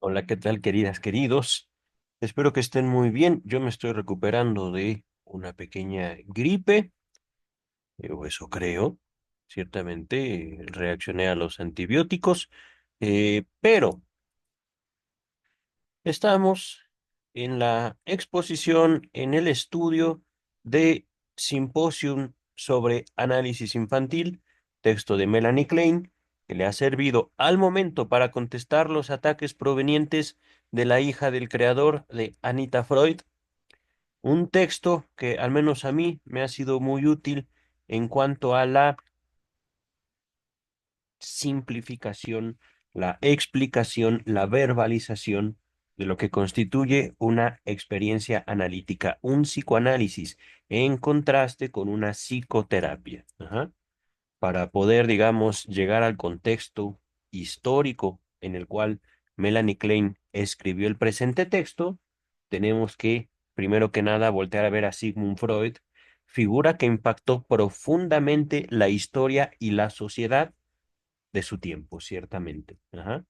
Hola, ¿qué tal, queridas, queridos? Espero que estén muy bien. Yo me estoy recuperando de una pequeña gripe, o eso creo. Ciertamente, reaccioné a los antibióticos, pero estamos en la exposición, en el estudio de Simposium sobre análisis infantil, texto de Melanie Klein, que le ha servido al momento para contestar los ataques provenientes de la hija del creador de Anita Freud, un texto que al menos a mí me ha sido muy útil en cuanto a la simplificación, la explicación, la verbalización de lo que constituye una experiencia analítica, un psicoanálisis, en contraste con una psicoterapia. Ajá. Para poder, digamos, llegar al contexto histórico en el cual Melanie Klein escribió el presente texto, tenemos que, primero que nada, voltear a ver a Sigmund Freud, figura que impactó profundamente la historia y la sociedad de su tiempo, ciertamente. Ajá.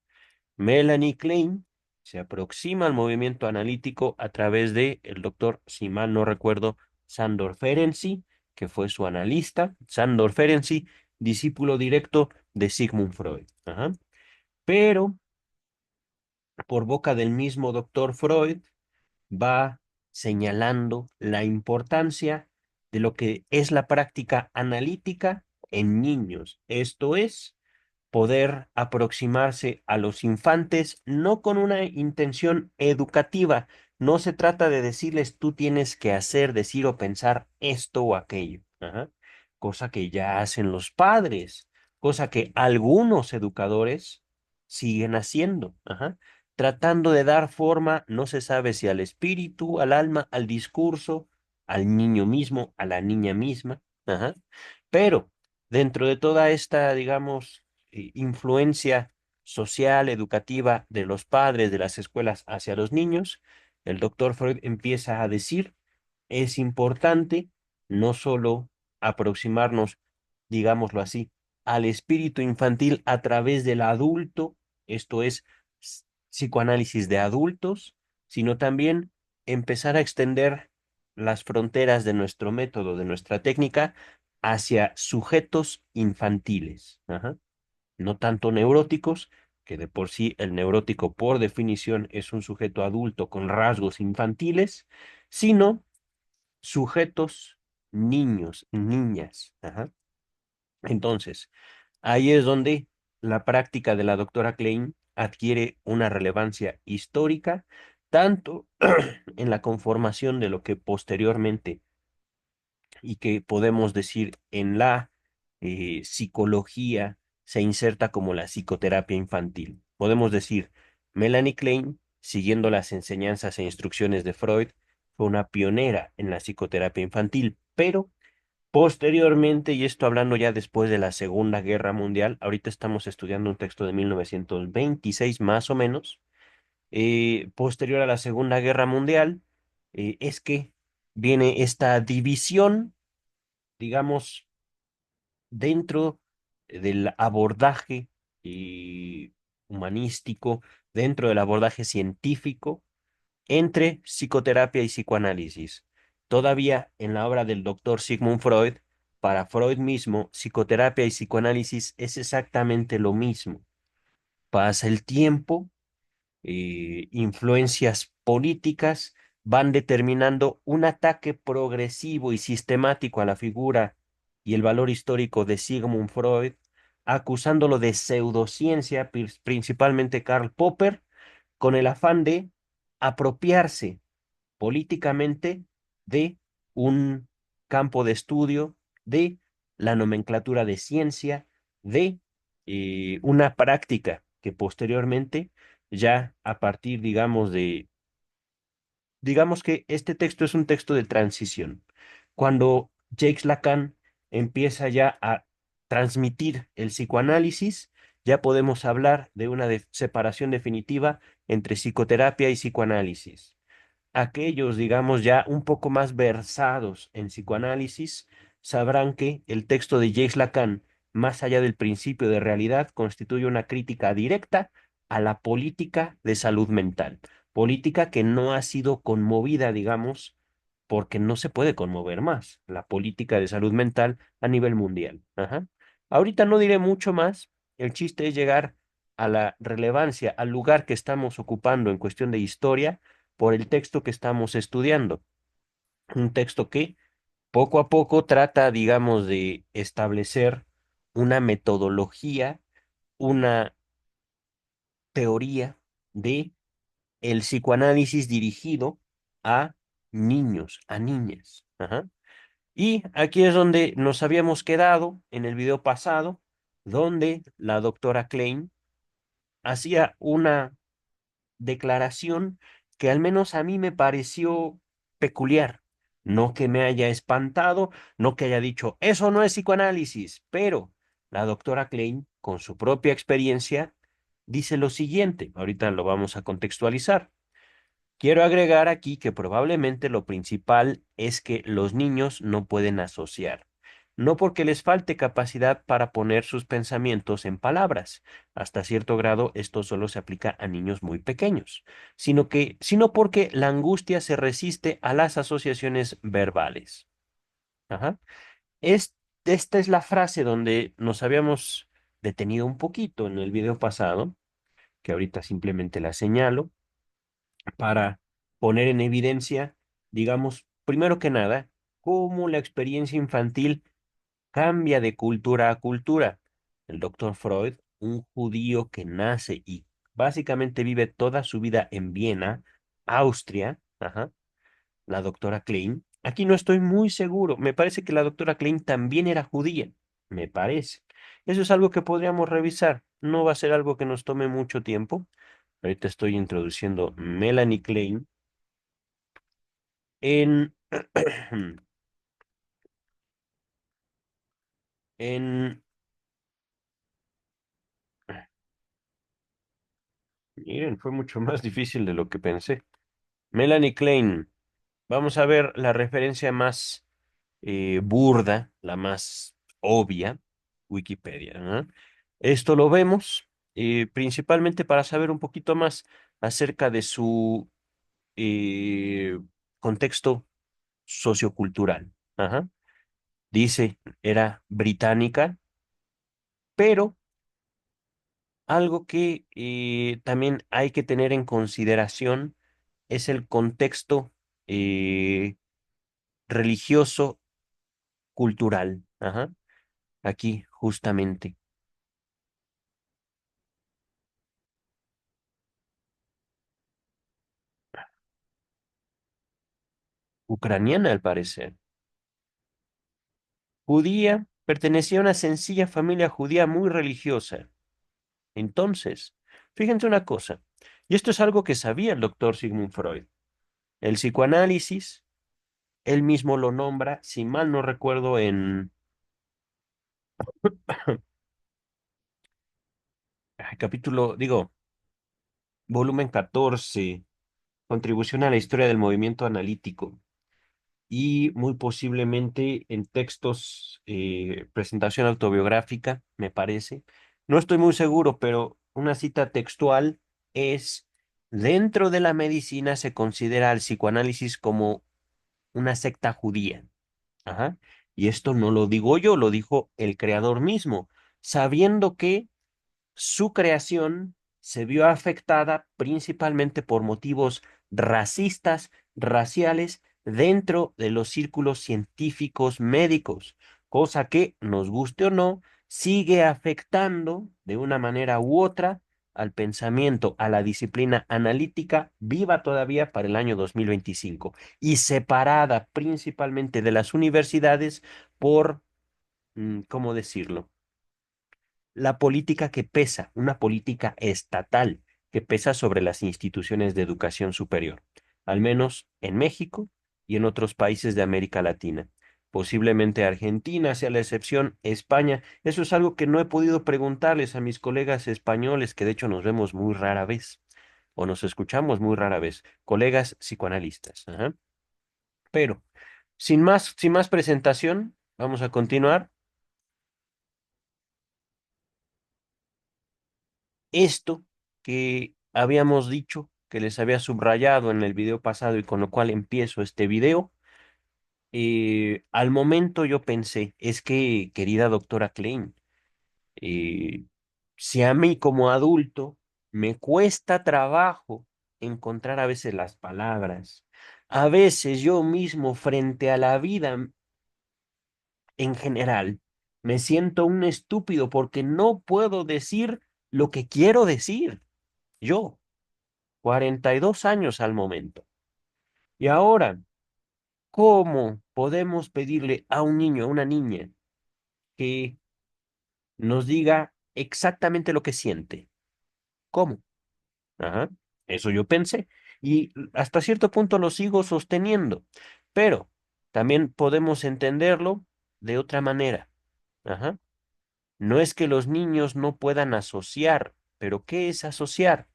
Melanie Klein se aproxima al movimiento analítico a través de el doctor, si mal no recuerdo, Sándor Ferenczi, que fue su analista. Sándor Ferenczi, discípulo directo de Sigmund Freud. Ajá. Pero por boca del mismo doctor Freud va señalando la importancia de lo que es la práctica analítica en niños. Esto es, poder aproximarse a los infantes no con una intención educativa. No se trata de decirles tú tienes que hacer, decir o pensar esto o aquello. Ajá. Cosa que ya hacen los padres, cosa que algunos educadores siguen haciendo. Ajá. Tratando de dar forma, no se sabe si al espíritu, al alma, al discurso, al niño mismo, a la niña misma. Ajá. Pero dentro de toda esta, digamos, influencia social, educativa de los padres, de las escuelas hacia los niños, el doctor Freud empieza a decir, es importante no solo aproximarnos, digámoslo así, al espíritu infantil a través del adulto, esto es psicoanálisis de adultos, sino también empezar a extender las fronteras de nuestro método, de nuestra técnica, hacia sujetos infantiles. Ajá. No tanto neuróticos, que de por sí el neurótico por definición es un sujeto adulto con rasgos infantiles, sino sujetos niños, niñas. Ajá. Entonces, ahí es donde la práctica de la doctora Klein adquiere una relevancia histórica, tanto en la conformación de lo que posteriormente y que podemos decir en la psicología se inserta como la psicoterapia infantil. Podemos decir, Melanie Klein, siguiendo las enseñanzas e instrucciones de Freud, fue una pionera en la psicoterapia infantil, pero posteriormente, y esto hablando ya después de la Segunda Guerra Mundial, ahorita estamos estudiando un texto de 1926 más o menos, posterior a la Segunda Guerra Mundial, es que viene esta división, digamos, dentro del abordaje humanístico, dentro del abordaje científico, entre psicoterapia y psicoanálisis. Todavía en la obra del doctor Sigmund Freud, para Freud mismo, psicoterapia y psicoanálisis es exactamente lo mismo. Pasa el tiempo, influencias políticas van determinando un ataque progresivo y sistemático a la figura y el valor histórico de Sigmund Freud, acusándolo de pseudociencia, principalmente Karl Popper, con el afán de apropiarse políticamente de un campo de estudio, de la nomenclatura de ciencia, de una práctica que posteriormente, ya a partir, digamos que este texto es un texto de transición. Cuando Jacques Lacan empieza ya a transmitir el psicoanálisis, ya podemos hablar de una separación definitiva entre psicoterapia y psicoanálisis. Aquellos, digamos, ya un poco más versados en psicoanálisis, sabrán que el texto de Jacques Lacan, más allá del principio de realidad, constituye una crítica directa a la política de salud mental, política que no ha sido conmovida, digamos, porque no se puede conmover más, la política de salud mental a nivel mundial. Ajá. Ahorita no diré mucho más, el chiste es llegar a la relevancia, al lugar que estamos ocupando en cuestión de historia por el texto que estamos estudiando. Un texto que poco a poco trata, digamos, de establecer una metodología, una teoría de el psicoanálisis dirigido a niños, a niñas. Ajá. Y aquí es donde nos habíamos quedado en el video pasado, donde la doctora Klein hacía una declaración que al menos a mí me pareció peculiar. No que me haya espantado, no que haya dicho, eso no es psicoanálisis, pero la doctora Klein, con su propia experiencia, dice lo siguiente, ahorita lo vamos a contextualizar. Quiero agregar aquí que probablemente lo principal es que los niños no pueden asociar, no porque les falte capacidad para poner sus pensamientos en palabras, hasta cierto grado esto solo se aplica a niños muy pequeños, sino porque la angustia se resiste a las asociaciones verbales. Ajá. Es- Esta es la frase donde nos habíamos detenido un poquito en el video pasado, que ahorita simplemente la señalo para poner en evidencia, digamos, primero que nada, cómo la experiencia infantil cambia de cultura a cultura. El doctor Freud, un judío que nace y básicamente vive toda su vida en Viena, Austria, ajá, la doctora Klein. Aquí no estoy muy seguro. Me parece que la doctora Klein también era judía. Me parece. Eso es algo que podríamos revisar. No va a ser algo que nos tome mucho tiempo. Ahorita estoy introduciendo Melanie Klein en, en, miren, fue mucho más difícil de lo que pensé. Melanie Klein, vamos a ver la referencia más burda, la más obvia, Wikipedia, ¿no? Esto lo vemos principalmente para saber un poquito más acerca de su eh, contexto sociocultural. Ajá. Dice, era británica, pero algo que también hay que tener en consideración es el contexto eh, religioso cultural. Ajá. Aquí, justamente, ucraniana al parecer. Judía, pertenecía a una sencilla familia judía muy religiosa. Entonces, fíjense una cosa, y esto es algo que sabía el doctor Sigmund Freud. El psicoanálisis, él mismo lo nombra, si mal no recuerdo, en capítulo, digo, volumen 14, contribución a la historia del movimiento analítico y muy posiblemente en textos, presentación autobiográfica, me parece. No estoy muy seguro, pero una cita textual es, dentro de la medicina se considera al psicoanálisis como una secta judía. Ajá. Y esto no lo digo yo, lo dijo el creador mismo, sabiendo que su creación se vio afectada principalmente por motivos racistas, raciales, dentro de los círculos científicos médicos, cosa que, nos guste o no, sigue afectando de una manera u otra al pensamiento, a la disciplina analítica viva todavía para el año 2025 y separada principalmente de las universidades por, ¿cómo decirlo? La política que pesa, una política estatal que pesa sobre las instituciones de educación superior, al menos en México y en otros países de América Latina. Posiblemente Argentina sea la excepción, España. Eso es algo que no he podido preguntarles a mis colegas españoles, que de hecho nos vemos muy rara vez, o nos escuchamos muy rara vez, colegas psicoanalistas. Ajá. Pero, sin más presentación, vamos a continuar. Esto. que habíamos dicho, que les había subrayado en el video pasado y con lo cual empiezo este video. Al momento yo pensé, es que, querida doctora Klein, eh, si a mí como adulto me cuesta trabajo encontrar a veces las palabras, a veces yo mismo frente a la vida en general, me siento un estúpido porque no puedo decir lo que quiero decir. Yo, 42 años al momento. Y ahora, ¿cómo podemos pedirle a un niño, a una niña, que nos diga exactamente lo que siente? ¿Cómo? Ajá, eso yo pensé. Y hasta cierto punto lo sigo sosteniendo. Pero también podemos entenderlo de otra manera. Ajá. No es que los niños no puedan asociar, pero ¿qué es asociar?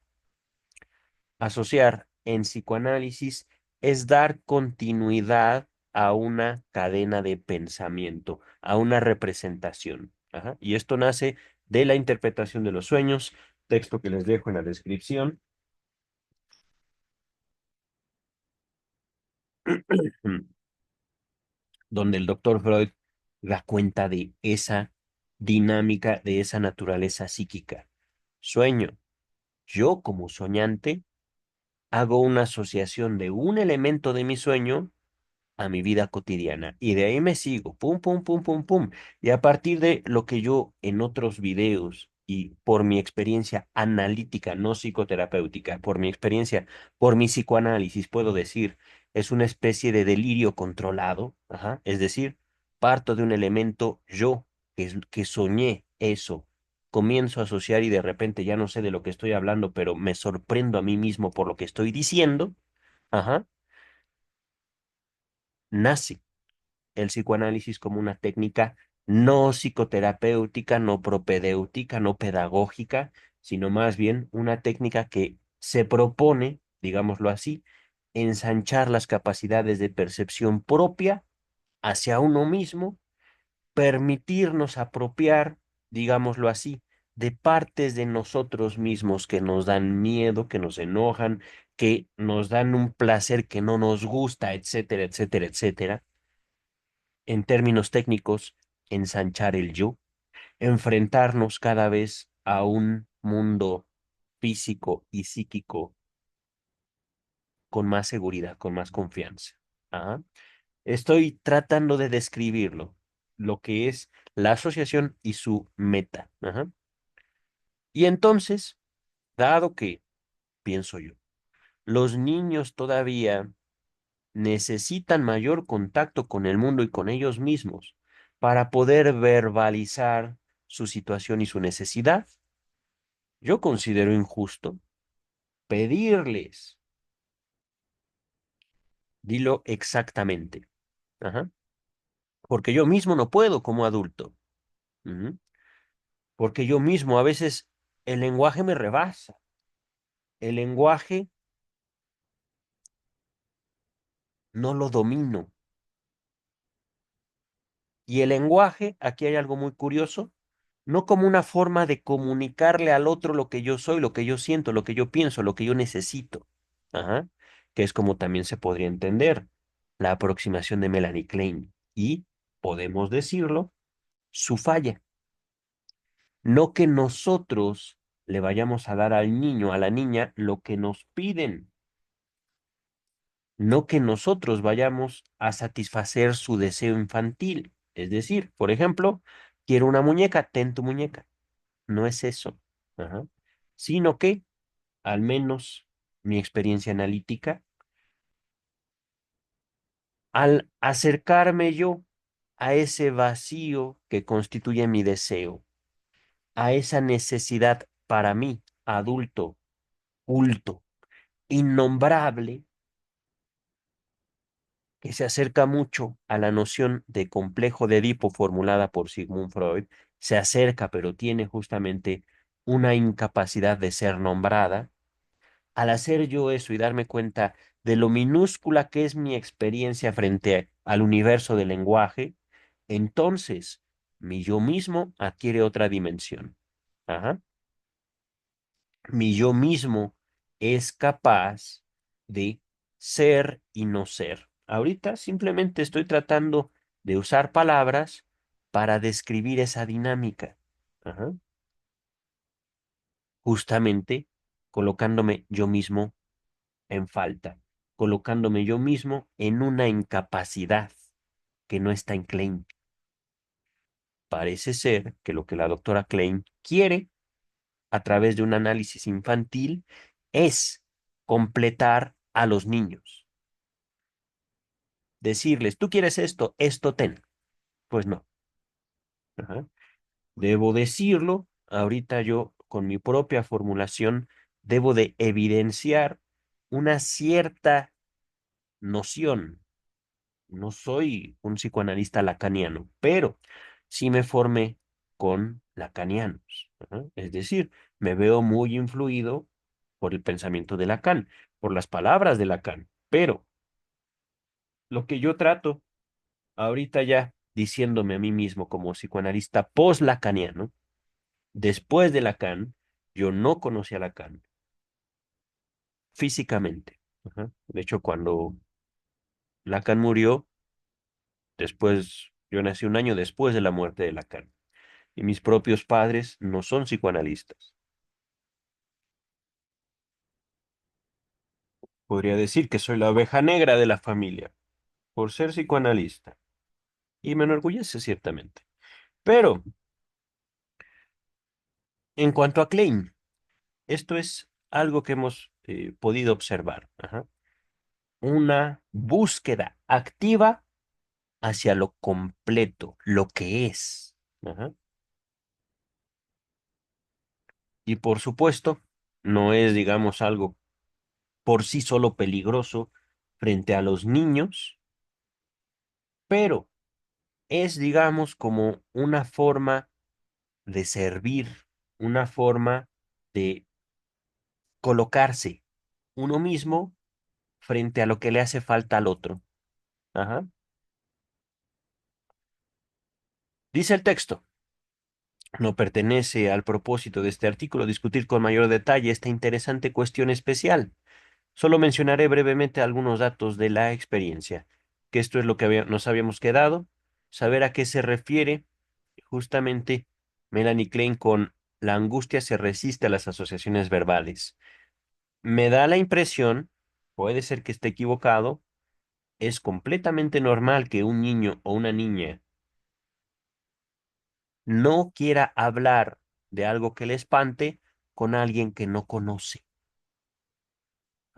Asociar en psicoanálisis es dar continuidad a una cadena de pensamiento, a una representación. Ajá. Y esto nace de la interpretación de los sueños, texto que les dejo en la descripción, donde el doctor Freud da cuenta de esa dinámica, de esa naturaleza psíquica. Sueño. Yo como soñante hago una asociación de un elemento de mi sueño a mi vida cotidiana. Y de ahí me sigo, pum, pum, pum, pum, pum. Y a partir de lo que yo en otros videos y por mi experiencia analítica, no psicoterapéutica, por mi experiencia, por mi psicoanálisis, puedo decir, es una especie de delirio controlado, ajá. Es decir, parto de un elemento yo, que soñé eso. Comienzo a asociar y de repente ya no sé de lo que estoy hablando, pero me sorprendo a mí mismo por lo que estoy diciendo. Ajá, nace el psicoanálisis como una técnica no psicoterapéutica, no propedéutica, no pedagógica, sino más bien una técnica que se propone, digámoslo así, ensanchar las capacidades de percepción propia hacia uno mismo, permitirnos apropiar, digámoslo así, de partes de nosotros mismos que nos dan miedo, que nos enojan, que nos dan un placer que no nos gusta, etcétera, etcétera, etcétera, en términos técnicos, ensanchar el yo, enfrentarnos cada vez a un mundo físico y psíquico con más seguridad, con más confianza. Ajá. Estoy tratando de describirlo, lo que es la asociación y su meta. Ajá. Y entonces, dado que, pienso yo, los niños todavía necesitan mayor contacto con el mundo y con ellos mismos para poder verbalizar su situación y su necesidad. Yo considero injusto pedirles, dilo exactamente, ajá, porque yo mismo no puedo como adulto, ujú, porque yo mismo a veces el lenguaje me rebasa, el lenguaje no lo domino. Y el lenguaje, aquí hay algo muy curioso, no como una forma de comunicarle al otro lo que yo soy, lo que yo siento, lo que yo pienso, lo que yo necesito. Ajá. Que es como también se podría entender la aproximación de Melanie Klein. Y podemos decirlo, su falla. No que nosotros le vayamos a dar al niño, a la niña, lo que nos piden. No que nosotros vayamos a satisfacer su deseo infantil. Es decir, por ejemplo, quiero una muñeca, ten tu muñeca. No es eso. Ajá. Sino que, al menos mi experiencia analítica, al acercarme yo a ese vacío que constituye mi deseo, a esa necesidad para mí, adulto, culto, innombrable, que se acerca mucho a la noción de complejo de Edipo formulada por Sigmund Freud, se acerca, pero tiene justamente una incapacidad de ser nombrada. Al hacer yo eso y darme cuenta de lo minúscula que es mi experiencia frente al universo del lenguaje, entonces mi yo mismo adquiere otra dimensión. Ajá. Mi yo mismo es capaz de ser y no ser. Ahorita simplemente estoy tratando de usar palabras para describir esa dinámica. Ajá. Justamente colocándome yo mismo en falta, colocándome yo mismo en una incapacidad que no está en Klein. Parece ser que lo que la doctora Klein quiere a través de un análisis infantil es completar a los niños. Decirles, tú quieres esto, esto ten. Pues no. Ajá. Debo decirlo, ahorita yo con mi propia formulación debo de evidenciar una cierta noción. No soy un psicoanalista lacaniano, pero sí me formé con lacanianos. Ajá. Es decir, me veo muy influido por el pensamiento de Lacan, por las palabras de Lacan, pero lo que yo trato ahorita ya diciéndome a mí mismo como psicoanalista post-lacaniano, después de Lacan, yo no conocí a Lacan físicamente. Ajá. De hecho, cuando Lacan murió, después, yo nací un año después de la muerte de Lacan. Y mis propios padres no son psicoanalistas. Podría decir que soy la oveja negra de la familia por ser psicoanalista. Y me enorgullece ciertamente. Pero, en cuanto a Klein, esto es algo que hemos podido observar. Ajá. Una búsqueda activa hacia lo completo, lo que es. Ajá. Y por supuesto, no es, digamos, algo por sí solo peligroso frente a los niños, pero es, digamos, como una forma de servir, una forma de colocarse uno mismo frente a lo que le hace falta al otro. Ajá. Dice el texto. No pertenece al propósito de este artículo discutir con mayor detalle esta interesante cuestión especial. Solo mencionaré brevemente algunos datos de la experiencia, que esto es lo que nos habíamos quedado, saber a qué se refiere justamente Melanie Klein con la angustia se resiste a las asociaciones verbales. Me da la impresión, puede ser que esté equivocado, es completamente normal que un niño o una niña no quiera hablar de algo que le espante con alguien que no conoce.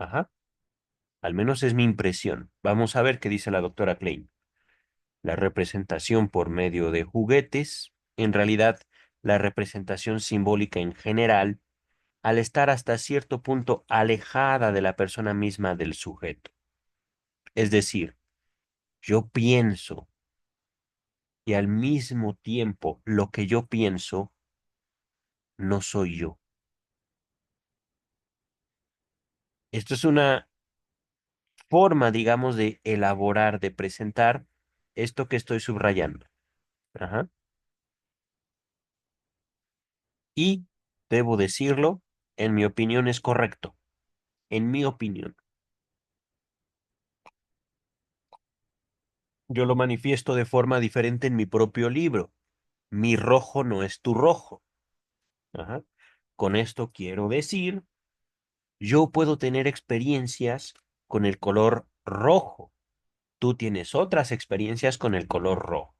Ajá. Al menos es mi impresión. Vamos a ver qué dice la doctora Klein. La representación por medio de juguetes, en realidad, la representación simbólica en general, al estar hasta cierto punto alejada de la persona misma del sujeto. Es decir, yo pienso y al mismo tiempo lo que yo pienso no soy yo. Esto es una forma, digamos, de elaborar, de presentar esto que estoy subrayando. Ajá. Y debo decirlo, en mi opinión es correcto. En mi opinión. Yo lo manifiesto de forma diferente en mi propio libro. Mi rojo no es tu rojo. Ajá. Con esto quiero decir, yo puedo tener experiencias con el color rojo. Tú tienes otras experiencias con el color rojo.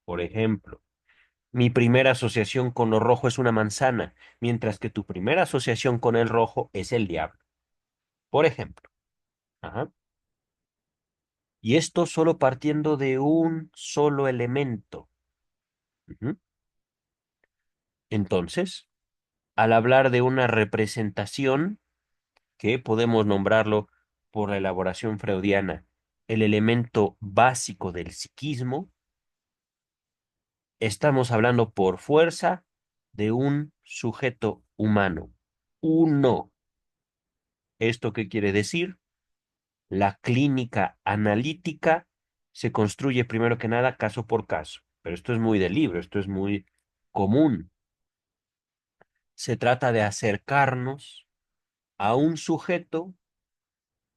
Por ejemplo, mi primera asociación con lo rojo es una manzana, mientras que tu primera asociación con el rojo es el diablo. Por ejemplo. Ajá. Y esto solo partiendo de un solo elemento. Ujú. Entonces, al hablar de una representación, que podemos nombrarlo por la elaboración freudiana, el elemento básico del psiquismo, estamos hablando por fuerza de un sujeto humano. Uno. ¿Esto qué quiere decir? La clínica analítica se construye primero que nada caso por caso, pero esto es muy del libro, esto es muy común. Se trata de acercarnos a un sujeto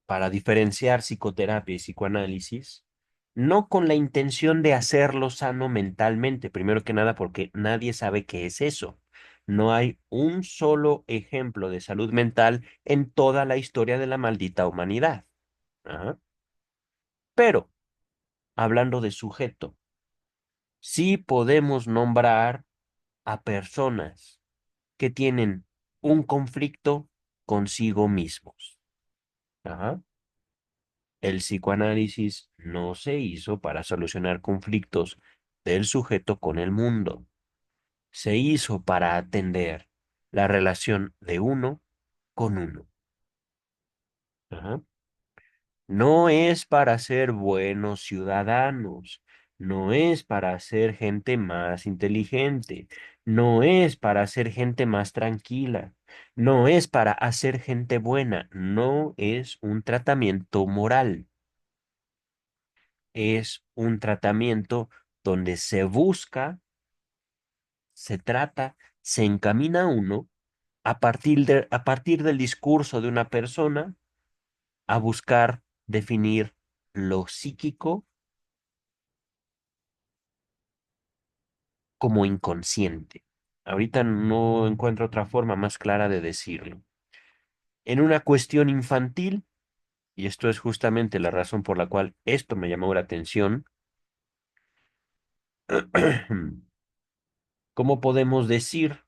para diferenciar psicoterapia y psicoanálisis, no con la intención de hacerlo sano mentalmente, primero que nada porque nadie sabe qué es eso. No hay un solo ejemplo de salud mental en toda la historia de la maldita humanidad. Ajá. Pero, hablando de sujeto, sí podemos nombrar a personas que tienen un conflicto consigo mismos. Ajá. El psicoanálisis no se hizo para solucionar conflictos del sujeto con el mundo. Se hizo para atender la relación de uno con uno. Ajá. No es para ser buenos ciudadanos, no es para ser gente más inteligente, no es para ser gente más tranquila, no es para hacer gente buena, no es un tratamiento moral. Es un tratamiento donde se busca, se trata, se encamina uno a partir del discurso de una persona a buscar definir lo psíquico como inconsciente. Ahorita no encuentro otra forma más clara de decirlo. En una cuestión infantil, y esto es justamente la razón por la cual esto me llamó la atención, ¿cómo podemos decir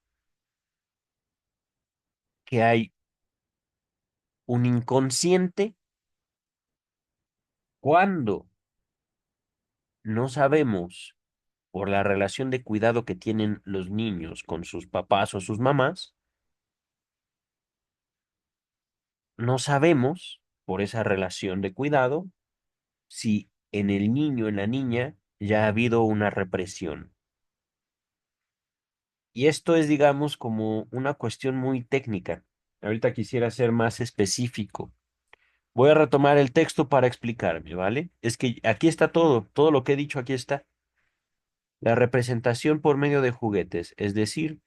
que hay un inconsciente cuando no sabemos, por la relación de cuidado que tienen los niños con sus papás o sus mamás, no sabemos, por esa relación de cuidado, si en el niño, en la niña, ya ha habido una represión? Y esto es, digamos, como una cuestión muy técnica. Ahorita quisiera ser más específico. Voy a retomar el texto para explicarme, ¿vale? Es que aquí está todo, todo lo que he dicho aquí está. La representación por medio de juguetes, es decir,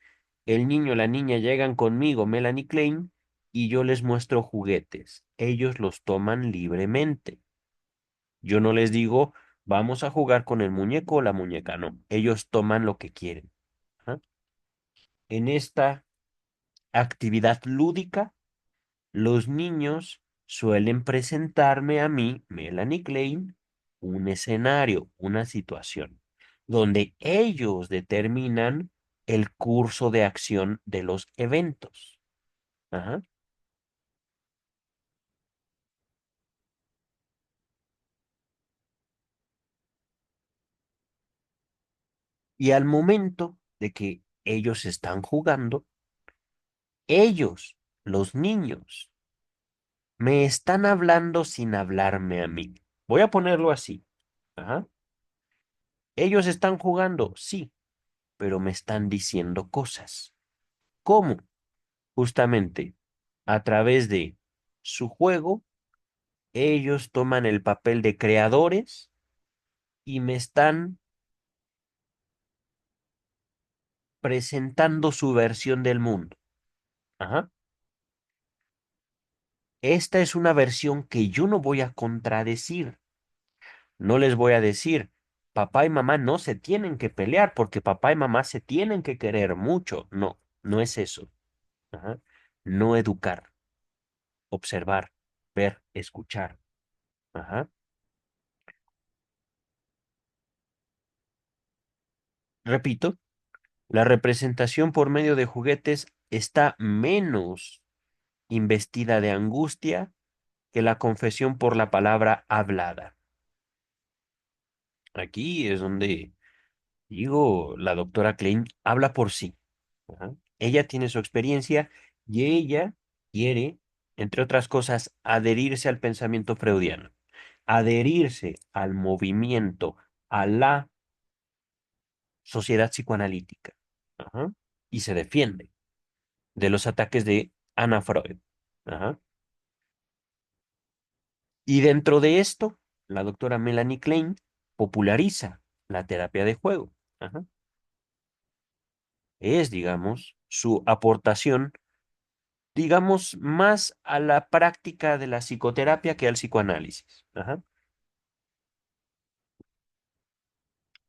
el niño o la niña llegan conmigo, Melanie Klein, y yo les muestro juguetes. Ellos los toman libremente. Yo no les digo, vamos a jugar con el muñeco o la muñeca, no. Ellos toman lo que quieren. Ajá. En esta actividad lúdica, los niños suelen presentarme a mí, Melanie Klein, un escenario, una situación, donde ellos determinan el curso de acción de los eventos. Ajá. Y al momento de que ellos están jugando, ellos, los niños, me están hablando sin hablarme a mí. Voy a ponerlo así. Ajá. Ellos están jugando, sí, pero me están diciendo cosas. ¿Cómo? Justamente a través de su juego, ellos toman el papel de creadores y me están presentando su versión del mundo. Ajá. Esta es una versión que yo no voy a contradecir. No les voy a decir, papá y mamá no se tienen que pelear porque papá y mamá se tienen que querer mucho. No, no es eso. Ajá. No educar, observar, ver, escuchar. Ajá. Repito, la representación por medio de juguetes está menos investida de angustia que la confesión por la palabra hablada. Aquí es donde digo, la doctora Klein habla por sí. Ajá. Ella tiene su experiencia y ella quiere, entre otras cosas, adherirse al pensamiento freudiano, adherirse al movimiento, a la sociedad psicoanalítica. Ajá. Y se defiende de los ataques de Anna Freud. Ajá. Y dentro de esto, la doctora Melanie Klein populariza la terapia de juego. Ajá. Es, digamos, su aportación, digamos, más a la práctica de la psicoterapia que al psicoanálisis. Ajá.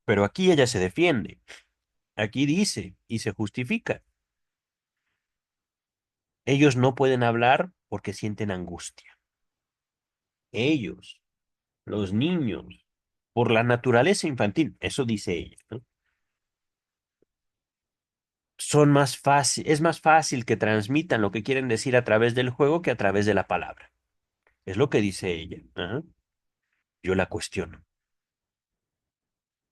Pero aquí ella se defiende, aquí dice y se justifica. Ellos no pueden hablar porque sienten angustia. Ellos, los niños, por la naturaleza infantil, eso dice ella, ¿no? Son más fácil, es más fácil que transmitan lo que quieren decir a través del juego que a través de la palabra. Es lo que dice ella. Ajá. Yo la cuestiono.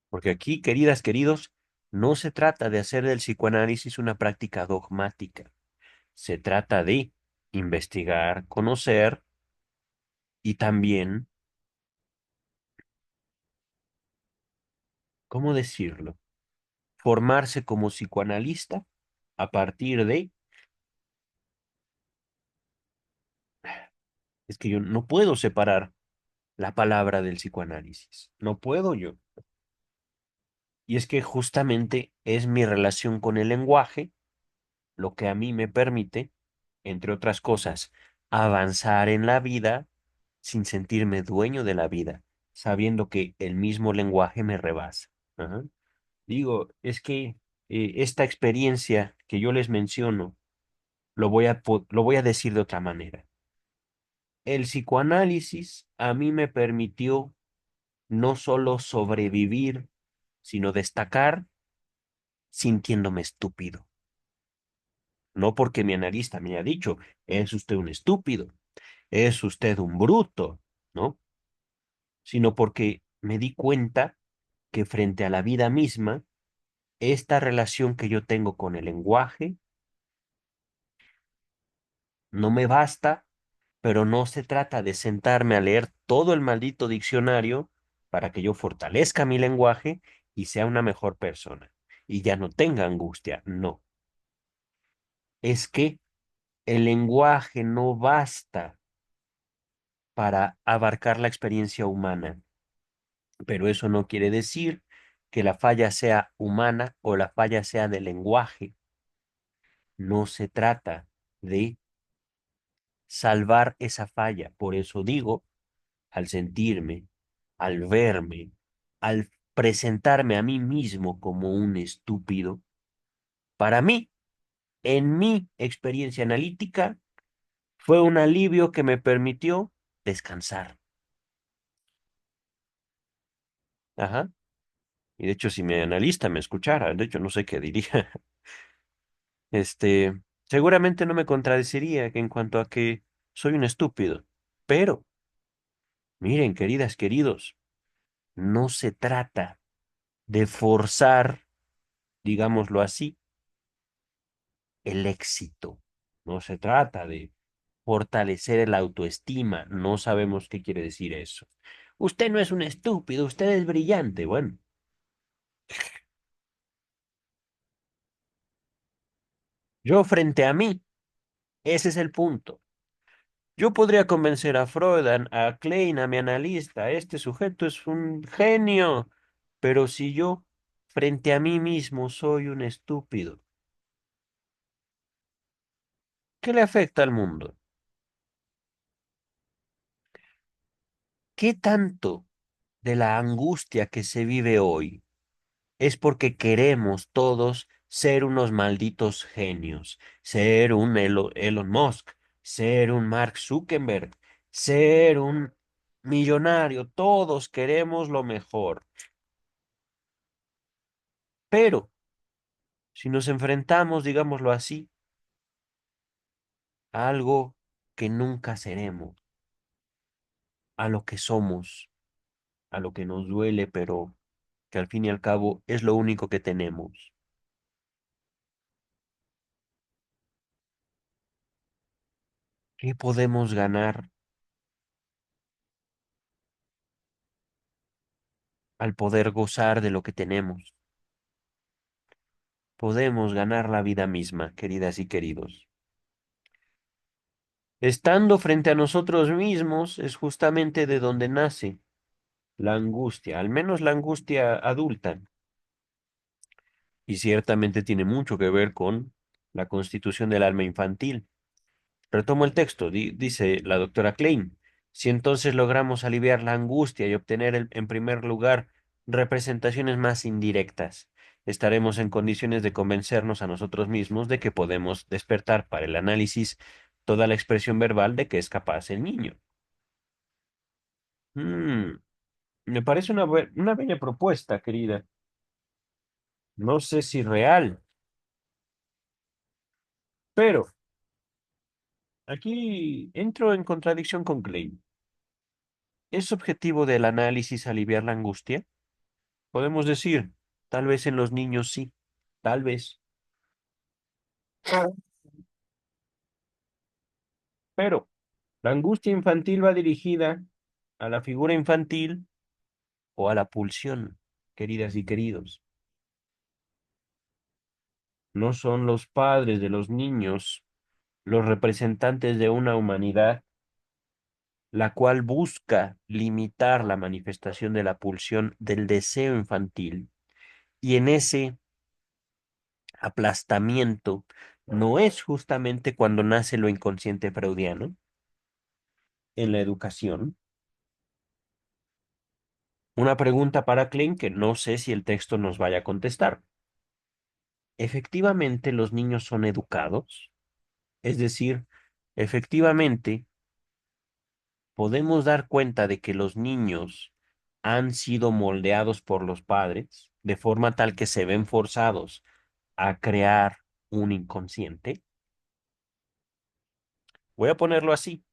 Porque aquí, queridas, queridos, no se trata de hacer del psicoanálisis una práctica dogmática. Se trata de investigar, conocer y también, ¿cómo decirlo? Formarse como psicoanalista a partir de, es que yo no puedo separar la palabra del psicoanálisis. No puedo yo. Y es que justamente es mi relación con el lenguaje lo que a mí me permite, entre otras cosas, avanzar en la vida sin sentirme dueño de la vida, sabiendo que el mismo lenguaje me rebasa. Ajá. Digo, es que esta experiencia que yo les menciono, lo voy a decir de otra manera. El psicoanálisis a mí me permitió no solo sobrevivir, sino destacar sintiéndome estúpido. No porque mi analista me haya dicho, es usted un estúpido, es usted un bruto, ¿no? Sino porque me di cuenta que frente a la vida misma, esta relación que yo tengo con el lenguaje no me basta, pero no se trata de sentarme a leer todo el maldito diccionario para que yo fortalezca mi lenguaje y sea una mejor persona y ya no tenga angustia. No, es que el lenguaje no basta para abarcar la experiencia humana, pero eso no quiere decir que la falla sea humana o la falla sea del lenguaje. No se trata de salvar esa falla. Por eso digo, al sentirme, al verme, al presentarme a mí mismo como un estúpido, para mí, en mi experiencia analítica, fue un alivio que me permitió descansar. Ajá. Y de hecho, si mi analista me escuchara, de hecho, no sé qué diría. Seguramente no me contradeciría en cuanto a que soy un estúpido. Pero, miren, queridas, queridos, no se trata de forzar, digámoslo así, el éxito. No se trata de fortalecer el autoestima. No sabemos qué quiere decir eso. Usted no es un estúpido, usted es brillante. Bueno, yo frente a mí, ese es el punto. Yo podría convencer a Freud, a Klein, a mi analista, este sujeto es un genio, pero si yo frente a mí mismo soy un estúpido, ¿qué le afecta al mundo? ¿Qué tanto de la angustia que se vive hoy es porque queremos todos ser unos malditos genios, ser un Elon Musk, ser un Mark Zuckerberg, ser un millonario? Todos queremos lo mejor, pero si nos enfrentamos, digámoslo así, a algo que nunca seremos, a lo que somos, a lo que nos duele, pero que al fin y al cabo es lo único que tenemos, ¿qué podemos ganar al poder gozar de lo que tenemos? Podemos ganar la vida misma, queridas y queridos. Estando frente a nosotros mismos es justamente de donde nace la angustia, al menos la angustia adulta, y ciertamente tiene mucho que ver con la constitución del alma infantil. Retomo el texto, dice la doctora Klein. Si entonces logramos aliviar la angustia y obtener en primer lugar representaciones más indirectas, estaremos en condiciones de convencernos a nosotros mismos de que podemos despertar para el análisis toda la expresión verbal de que es capaz el niño. Mm, me parece una bella propuesta, querida. No sé si real, pero aquí entro en contradicción con Klein. ¿Es objetivo del análisis aliviar la angustia? Podemos decir, tal vez en los niños sí, tal vez, pero la angustia infantil va dirigida a la figura infantil o a la pulsión, queridas y queridos. No son los padres de los niños los representantes de una humanidad la cual busca limitar la manifestación de la pulsión del deseo infantil. Y en ese aplastamiento no es justamente cuando nace lo inconsciente freudiano en la educación. Una pregunta para Klein que no sé si el texto nos vaya a contestar. ¿Efectivamente los niños son educados? Es decir, efectivamente podemos dar cuenta de que los niños han sido moldeados por los padres de forma tal que se ven forzados a crear un inconsciente. Voy a ponerlo así.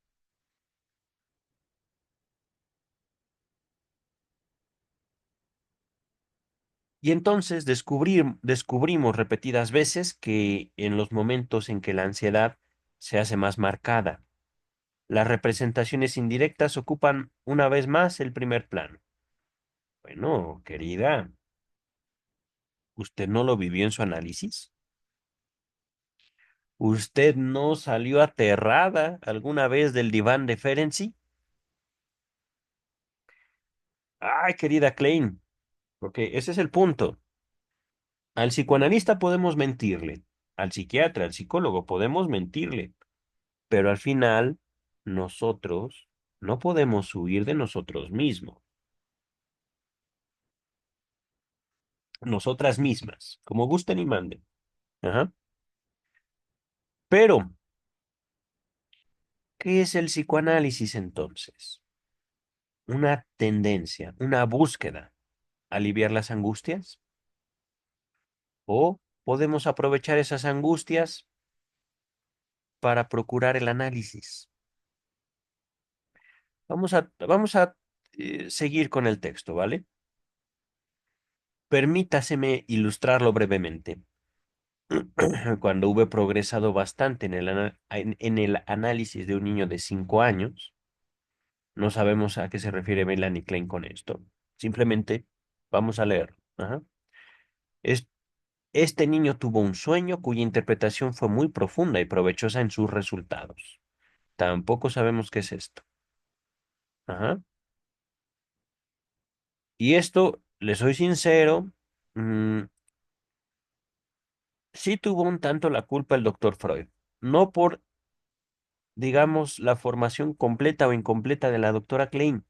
Y entonces descubrimos repetidas veces que en los momentos en que la ansiedad se hace más marcada, las representaciones indirectas ocupan una vez más el primer plano. Bueno, querida, ¿usted no lo vivió en su análisis? ¿Usted no salió aterrada alguna vez del diván de Ferenczi? Ay, querida Klein, porque ese es el punto. Al psicoanalista podemos mentirle, al psiquiatra, al psicólogo podemos mentirle, pero al final nosotros no podemos huir de nosotros mismos, nosotras mismas, como gusten y manden. Ajá. Pero, ¿qué es el psicoanálisis entonces? Una tendencia, una búsqueda, aliviar las angustias, o podemos aprovechar esas angustias para procurar el análisis. Vamos a seguir con el texto, ¿vale? Permítaseme ilustrarlo brevemente. Cuando hube progresado bastante en el análisis de un niño de 5 años, no sabemos a qué se refiere Melanie Klein con esto. Simplemente vamos a leer. Ajá. Es- Este niño tuvo un sueño cuya interpretación fue muy profunda y provechosa en sus resultados. Tampoco sabemos qué es esto. Ajá. Y esto, le soy sincero, mm, sí tuvo un tanto la culpa el doctor Freud. No por, digamos, la formación completa o incompleta de la doctora Klein,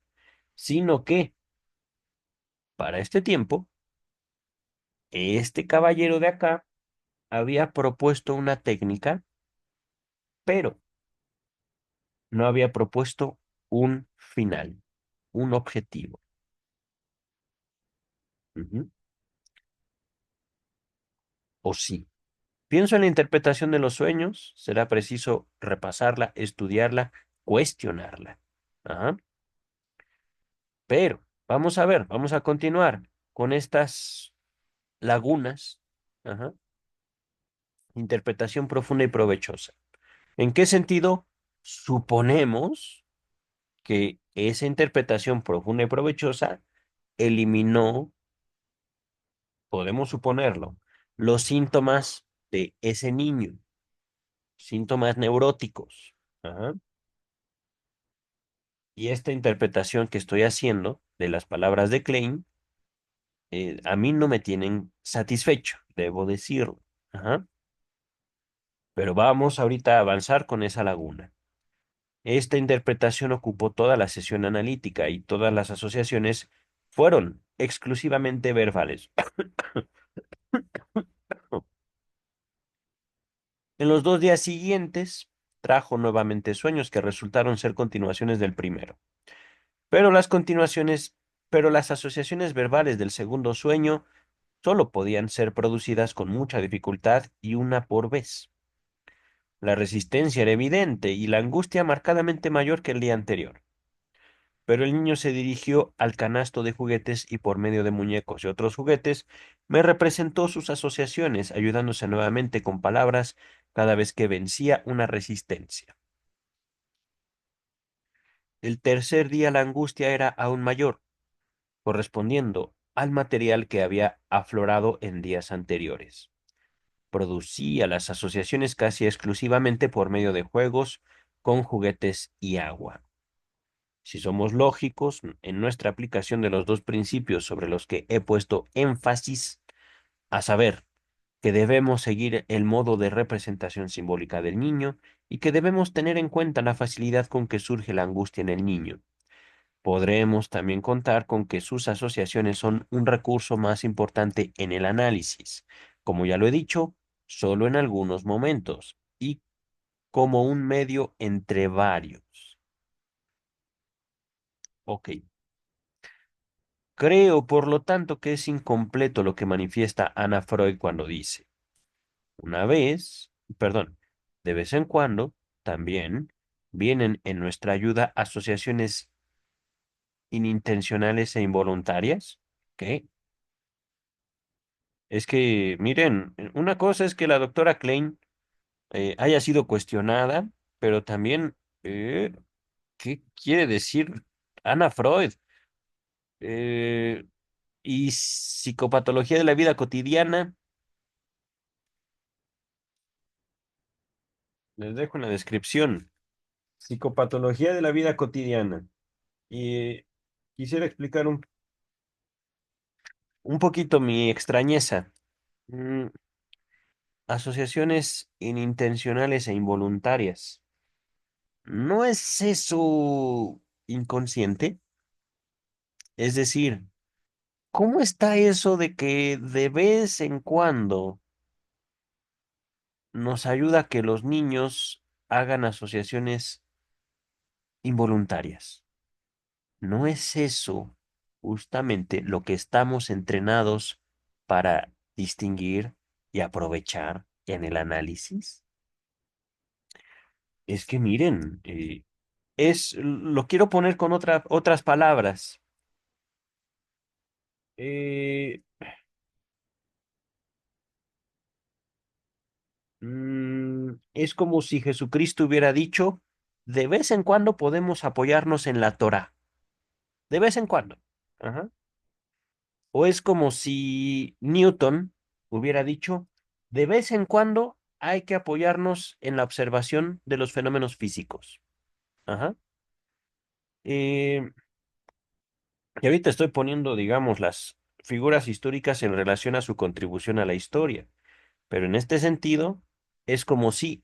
sino que para este tiempo, este caballero de acá había propuesto una técnica, pero no había propuesto un final, un objetivo. Ujú. O sí. Pienso en la interpretación de los sueños, será preciso repasarla, estudiarla, cuestionarla. Ajá. Pero vamos a ver, vamos a continuar con estas lagunas. Ajá. Interpretación profunda y provechosa. ¿En qué sentido suponemos que esa interpretación profunda y provechosa eliminó, podemos suponerlo, los síntomas de ese niño, síntomas neuróticos? Ajá. Y esta interpretación que estoy haciendo de las palabras de Klein, a mí no me tienen satisfecho, debo decirlo. Ajá. Pero vamos ahorita a avanzar con esa laguna. Esta interpretación ocupó toda la sesión analítica y todas las asociaciones fueron exclusivamente verbales. En los 2 días siguientes, trajo nuevamente sueños que resultaron ser continuaciones del primero. Pero las continuaciones, pero las asociaciones verbales del segundo sueño solo podían ser producidas con mucha dificultad y una por vez. La resistencia era evidente y la angustia marcadamente mayor que el día anterior. Pero el niño se dirigió al canasto de juguetes y por medio de muñecos y otros juguetes me representó sus asociaciones, ayudándose nuevamente con palabras cada vez que vencía una resistencia. El tercer día la angustia era aún mayor, correspondiendo al material que había aflorado en días anteriores. Producía las asociaciones casi exclusivamente por medio de juegos con juguetes y agua. Si somos lógicos en nuestra aplicación de los dos principios sobre los que he puesto énfasis, a saber, que debemos seguir el modo de representación simbólica del niño y que debemos tener en cuenta la facilidad con que surge la angustia en el niño. Podremos también contar con que sus asociaciones son un recurso más importante en el análisis, como ya lo he dicho, solo en algunos momentos y como un medio entre varios. Ok. Creo, por lo tanto, que es incompleto lo que manifiesta Ana Freud cuando dice, una vez, perdón, de vez en cuando, también vienen en nuestra ayuda asociaciones inintencionales e involuntarias. ¿Qué? Es que, miren, una cosa es que la doctora Klein haya sido cuestionada, pero también, eh, ¿qué quiere decir Ana Freud? Eh, y psicopatología de la vida cotidiana. Les dejo en la descripción. Psicopatología de la vida cotidiana. Y quisiera explicar un poquito mi extrañeza. Mm, Asociaciones inintencionales e involuntarias. ¿No es eso inconsciente? Es decir, ¿cómo está eso de que de vez en cuando nos ayuda a que los niños hagan asociaciones involuntarias? ¿No es eso justamente lo que estamos entrenados para distinguir y aprovechar en el análisis? Es que miren, lo quiero poner con otras palabras. Eh, es como si Jesucristo hubiera dicho, de vez en cuando podemos apoyarnos en la Torá, de vez en cuando. Ajá. O es como si Newton hubiera dicho, de vez en cuando hay que apoyarnos en la observación de los fenómenos físicos. Ajá. Eh, y ahorita estoy poniendo, digamos, las figuras históricas en relación a su contribución a la historia. Pero en este sentido, es como si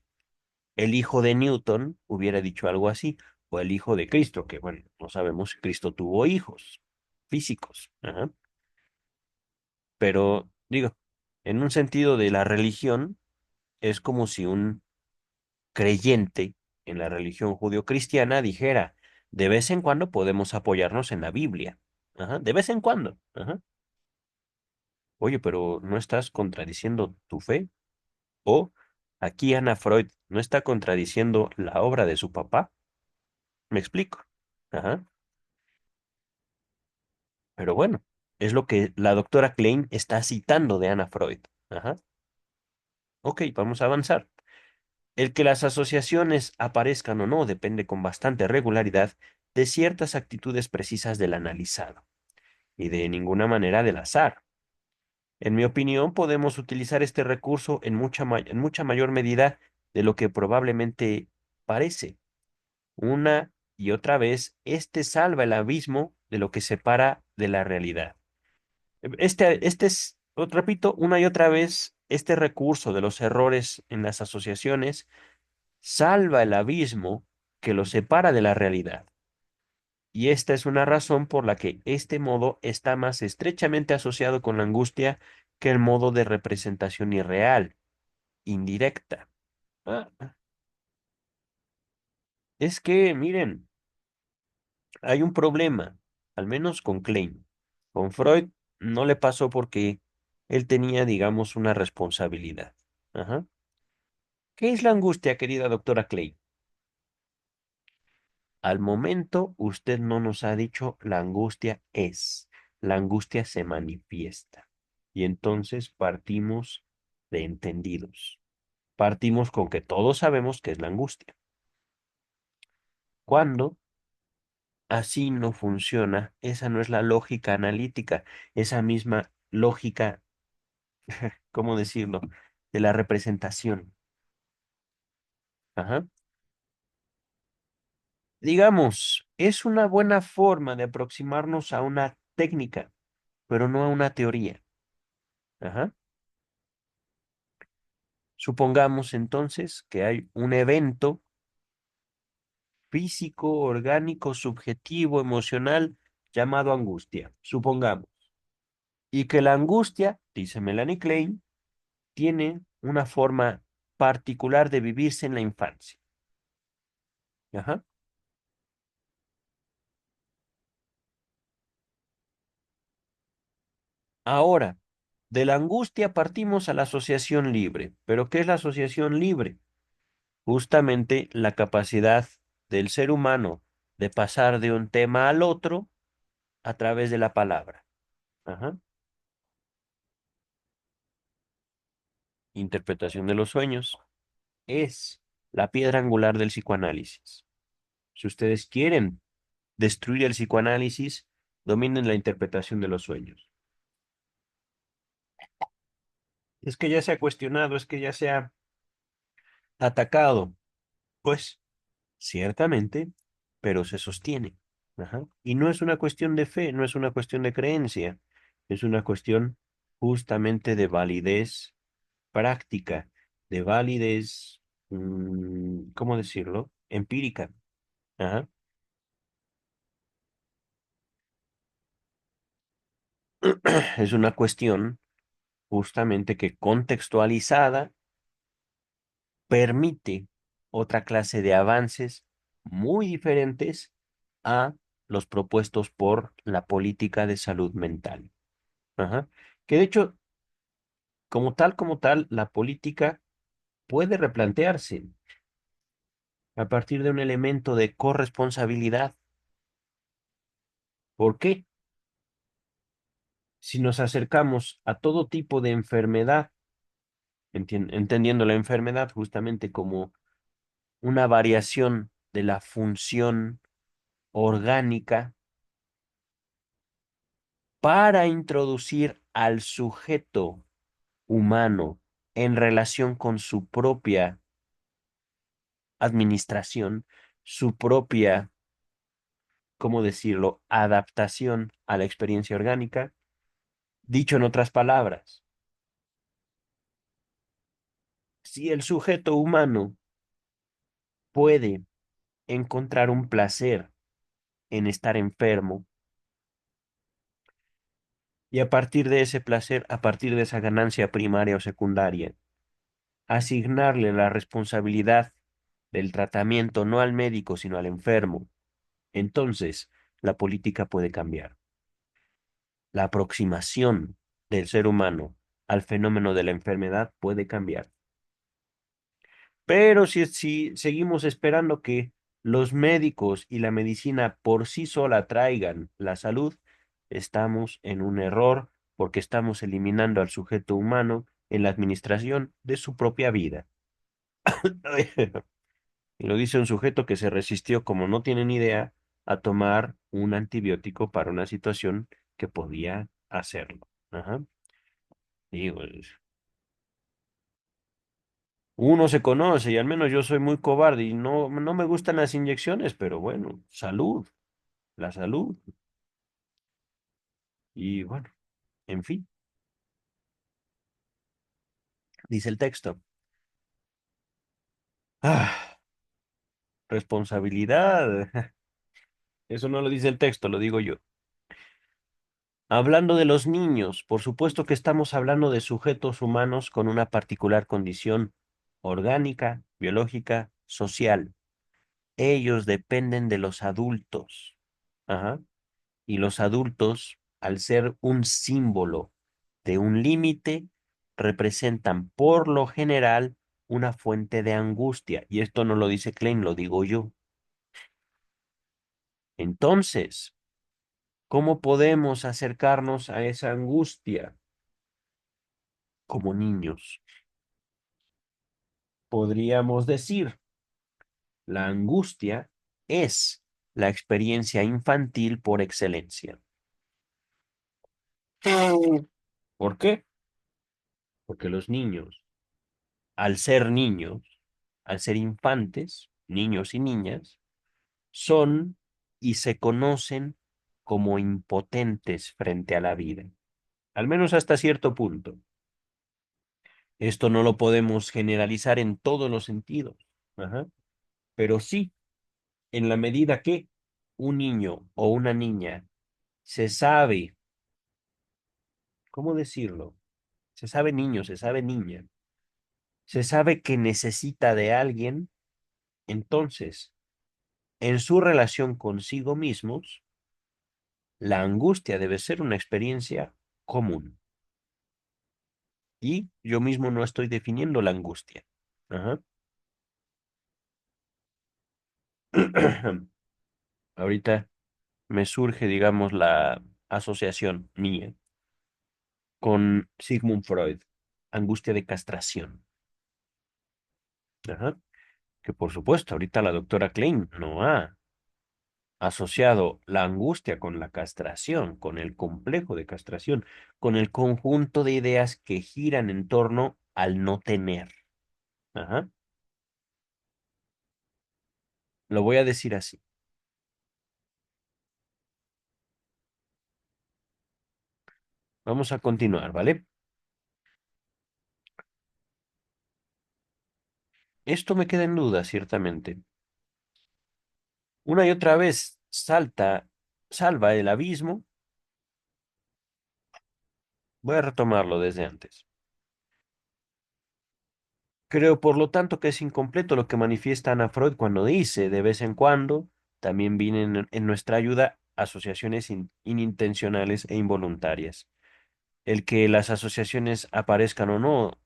el hijo de Newton hubiera dicho algo así, o el hijo de Cristo, que bueno, no sabemos si Cristo tuvo hijos físicos. Ajá. Pero digo, en un sentido de la religión, es como si un creyente en la religión judio-cristiana dijera, de vez en cuando podemos apoyarnos en la Biblia. Ajá, de vez en cuando. Ajá. Oye, pero ¿no estás contradiciendo tu fe? O aquí Ana Freud no está contradiciendo la obra de su papá. ¿Me explico? Ajá. Pero bueno, es lo que la doctora Klein está citando de Ana Freud. Ajá. Ok, vamos a avanzar. El que las asociaciones aparezcan o no depende con bastante regularidad de ciertas actitudes precisas del analizado y de ninguna manera del azar. En mi opinión, podemos utilizar este recurso en mucha mayor medida de lo que probablemente parece. Una y otra vez, este salva el abismo de lo que separa de la realidad. Repito, una y otra vez, este recurso de los errores en las asociaciones salva el abismo que los separa de la realidad. Y esta es una razón por la que este modo está más estrechamente asociado con la angustia que el modo de representación irreal, indirecta. Ah, es que, miren, hay un problema, al menos con Klein. Con Freud no le pasó porque él tenía, digamos, una responsabilidad. Ajá. ¿Qué es la angustia, querida doctora Klein? Al momento, usted no nos ha dicho la angustia es. La angustia se manifiesta. Y entonces partimos de entendidos. Partimos con que todos sabemos qué es la angustia. Cuando así no funciona, esa no es la lógica analítica, esa misma lógica, ¿cómo decirlo?, de la representación. Ajá. Digamos, es una buena forma de aproximarnos a una técnica, pero no a una teoría. Ajá. Supongamos entonces que hay un evento físico, orgánico, subjetivo, emocional, llamado angustia. Supongamos. Y que la angustia, dice Melanie Klein, tiene una forma particular de vivirse en la infancia. Ajá. Ahora, de la angustia partimos a la asociación libre. ¿Pero qué es la asociación libre? Justamente la capacidad del ser humano de pasar de un tema al otro a través de la palabra. Ajá. Interpretación de los sueños es la piedra angular del psicoanálisis. Si ustedes quieren destruir el psicoanálisis, dominen la interpretación de los sueños. Es que ya se ha cuestionado, es que ya se ha atacado. Pues ciertamente, pero se sostiene. Ajá. Y no es una cuestión de fe, no es una cuestión de creencia, es una cuestión justamente de validez práctica, de validez, ¿cómo decirlo? Empírica. Ajá. Es una cuestión justamente que contextualizada permite otra clase de avances muy diferentes a los propuestos por la política de salud mental. Ajá. Que de hecho, como tal, la política puede replantearse a partir de un elemento de corresponsabilidad. ¿Por qué? Si nos acercamos a todo tipo de enfermedad, entendiendo la enfermedad justamente como una variación de la función orgánica para introducir al sujeto humano en relación con su propia administración, su propia, ¿cómo decirlo?, adaptación a la experiencia orgánica. Dicho en otras palabras, si el sujeto humano puede encontrar un placer en estar enfermo y a partir de ese placer, a partir de esa ganancia primaria o secundaria, asignarle la responsabilidad del tratamiento no al médico, sino al enfermo, entonces la política puede cambiar. La aproximación del ser humano al fenómeno de la enfermedad puede cambiar. Pero si seguimos esperando que los médicos y la medicina por sí sola traigan la salud, estamos en un error porque estamos eliminando al sujeto humano en la administración de su propia vida. Y lo dice un sujeto que se resistió, como no tiene ni idea, a tomar un antibiótico para una situación que podía hacerlo. Ajá. Digo, uno se conoce y al menos yo soy muy cobarde y no me gustan las inyecciones, pero bueno, salud, la salud. Y bueno, en fin. Dice el texto. Ah, responsabilidad. Eso no lo dice el texto, lo digo yo. Hablando de los niños, por supuesto que estamos hablando de sujetos humanos con una particular condición orgánica, biológica, social. Ellos dependen de los adultos. Ajá. Y los adultos, al ser un símbolo de un límite, representan por lo general una fuente de angustia. Y esto no lo dice Klein, lo digo yo. Entonces, ¿cómo podemos acercarnos a esa angustia como niños? Podríamos decir, la angustia es la experiencia infantil por excelencia. ¿Por qué? Porque los niños, al ser niños, al ser infantes, niños y niñas, son y se conocen como impotentes frente a la vida, al menos hasta cierto punto. Esto no lo podemos generalizar en todos los sentidos, ajá, pero sí, en la medida que un niño o una niña se sabe, ¿cómo decirlo? Se sabe niño, se sabe niña, se sabe que necesita de alguien, entonces, en su relación consigo mismos, la angustia debe ser una experiencia común. Y yo mismo no estoy definiendo la angustia. Ajá. Ahorita me surge, digamos, la asociación mía con Sigmund Freud, angustia de castración. Ajá. Que por supuesto, ahorita la doctora Klein no ha asociado la angustia con la castración, con el complejo de castración, con el conjunto de ideas que giran en torno al no tener. Ajá. Lo voy a decir así. Vamos a continuar, ¿vale? Esto me queda en duda, ciertamente. Una y otra vez salva el abismo. Voy a retomarlo desde antes. Creo, por lo tanto, que es incompleto lo que manifiesta Ana Freud cuando dice, de vez en cuando, también vienen en nuestra ayuda asociaciones inintencionales e involuntarias. El que las asociaciones aparezcan o no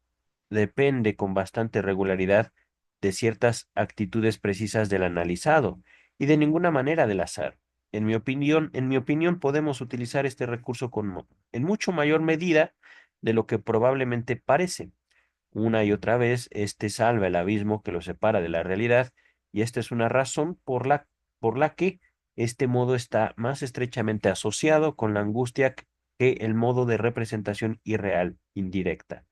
depende con bastante regularidad de ciertas actitudes precisas del analizado y de ninguna manera del azar. En mi opinión, podemos utilizar este recurso en mucho mayor medida de lo que probablemente parece. Una y otra vez, este salva el abismo que lo separa de la realidad, y esta es una razón por la que este modo está más estrechamente asociado con la angustia que el modo de representación irreal, indirecta.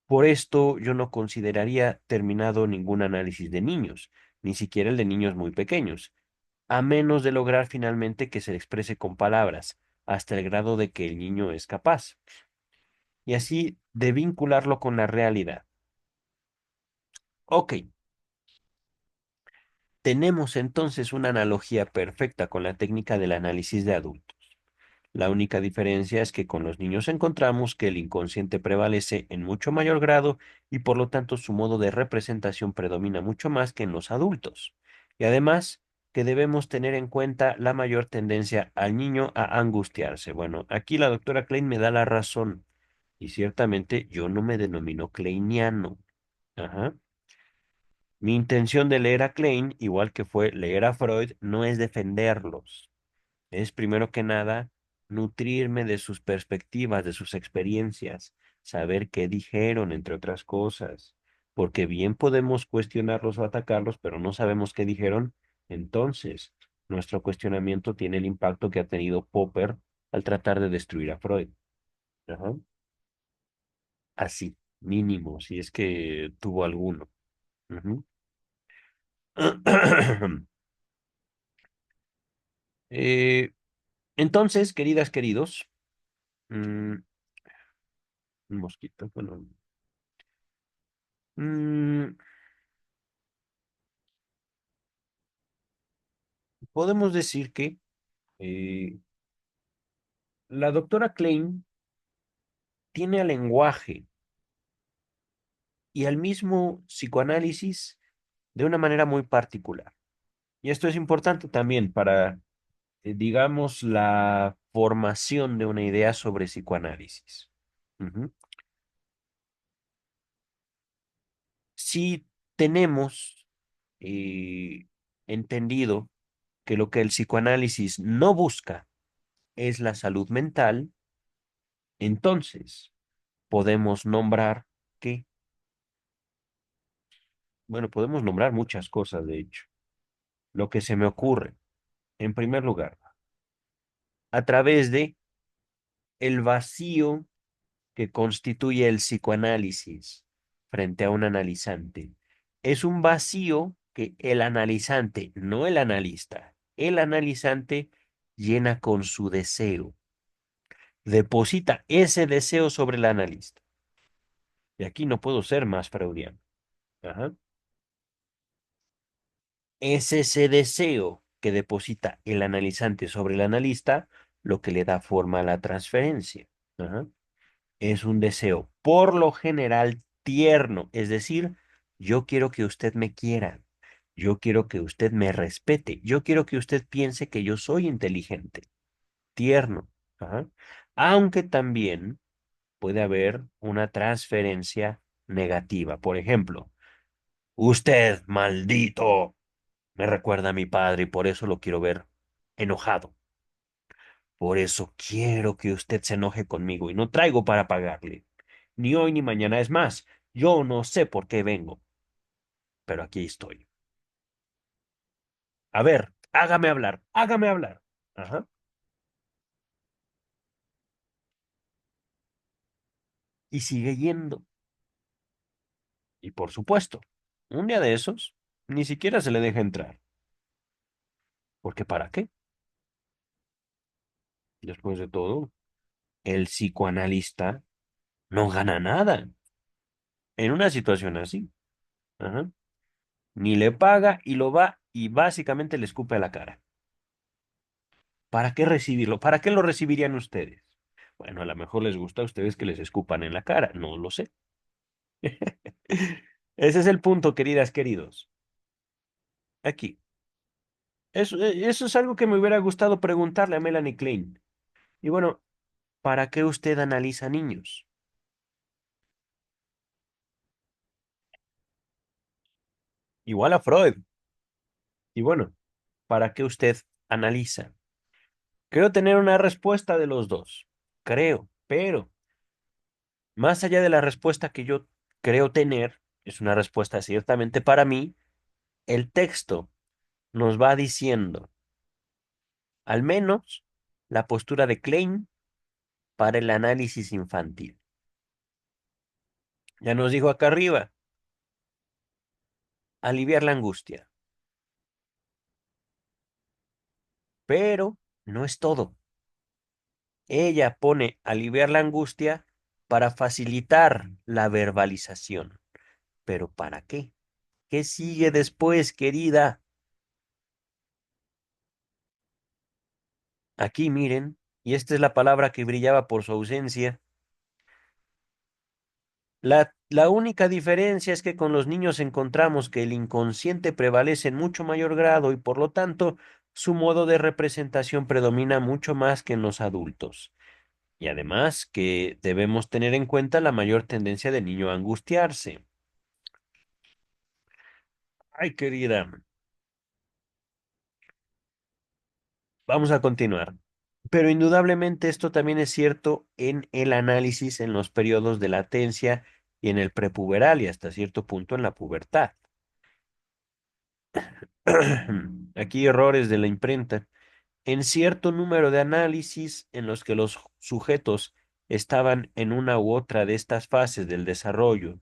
Por esto, yo no consideraría terminado ningún análisis de niños, ni siquiera el de niños muy pequeños, a menos de lograr finalmente que se exprese con palabras, hasta el grado de que el niño es capaz, y así de vincularlo con la realidad. Ok, tenemos entonces una analogía perfecta con la técnica del análisis de adultos. La única diferencia es que con los niños encontramos que el inconsciente prevalece en mucho mayor grado y por lo tanto su modo de representación predomina mucho más que en los adultos. Y además que debemos tener en cuenta la mayor tendencia al niño a angustiarse. Bueno, aquí la doctora Klein me da la razón y ciertamente yo no me denomino kleiniano. Ajá. Mi intención de leer a Klein, igual que fue leer a Freud, no es defenderlos. Es primero que nada nutrirme de sus perspectivas, de sus experiencias, saber qué dijeron, entre otras cosas, porque bien podemos cuestionarlos o atacarlos, pero no sabemos qué dijeron, entonces nuestro cuestionamiento tiene el impacto que ha tenido Popper al tratar de destruir a Freud. Ajá. Así, mínimo, si es que tuvo alguno. Ujú. Eh, entonces, queridas, queridos, mm, un mosquito, bueno. Mm, podemos decir que eh, la doctora Klein tiene al lenguaje y al mismo psicoanálisis de una manera muy particular. Y esto es importante también para, digamos, la formación de una idea sobre psicoanálisis. Ujú. Si tenemos entendido que lo que el psicoanálisis no busca es la salud mental, entonces podemos nombrar que, bueno, podemos nombrar muchas cosas, de hecho. Lo que se me ocurre, en primer lugar, a través de el vacío que constituye el psicoanálisis frente a un analizante. Es un vacío que el analizante, no el analista, el analizante llena con su deseo, deposita ese deseo sobre el analista. Y aquí no puedo ser más freudiano. Ajá. Es ese deseo que deposita el analizante sobre el analista lo que le da forma a la transferencia. Ajá. Es un deseo por lo general tierno, es decir, yo quiero que usted me quiera, yo quiero que usted me respete, yo quiero que usted piense que yo soy inteligente, tierno. Ajá. Aunque también puede haber una transferencia negativa. Por ejemplo, usted, maldito, me recuerda a mi padre y por eso lo quiero ver enojado. Por eso quiero que usted se enoje conmigo y no traigo para pagarle. Ni hoy ni mañana es más. Yo no sé por qué vengo, pero aquí estoy. A ver, hágame hablar, hágame hablar. Ajá. Y sigue yendo. Y por supuesto, un día de esos, ni siquiera se le deja entrar. Porque ¿para qué? Después de todo, el psicoanalista no gana nada en una situación así. Ajá. Ni le paga y lo va y básicamente le escupe a la cara. ¿Para qué recibirlo? ¿Para qué lo recibirían ustedes? Bueno, a lo mejor les gusta a ustedes que les escupan en la cara, no lo sé. Ese es el punto, queridas, queridos. Aquí. Eso es algo que me hubiera gustado preguntarle a Melanie Klein. Y bueno, ¿para qué usted analiza niños? Igual a Freud. Y bueno, ¿para qué usted analiza? Creo tener una respuesta de los dos. Creo, pero más allá de la respuesta que yo creo tener, es una respuesta ciertamente para mí, el texto nos va diciendo, al menos, la postura de Klein para el análisis infantil. Ya nos dijo acá arriba, aliviar la angustia, pero no es todo. Ella pone aliviar la angustia para facilitar la verbalización. ¿Pero para qué? ¿Qué sigue después, querida? Aquí miren, y esta es la palabra que brillaba por su ausencia. La única diferencia es que con los niños encontramos que el inconsciente prevalece en mucho mayor grado y por lo tanto su modo de representación predomina mucho más que en los adultos. Y además que debemos tener en cuenta la mayor tendencia del niño a angustiarse. Ay, querida, vamos a continuar. Pero indudablemente esto también es cierto en el análisis en los periodos de latencia y en el prepuberal y hasta cierto punto en la pubertad. Aquí errores de la imprenta. En cierto número de análisis en los que los sujetos estaban en una u otra de estas fases del desarrollo,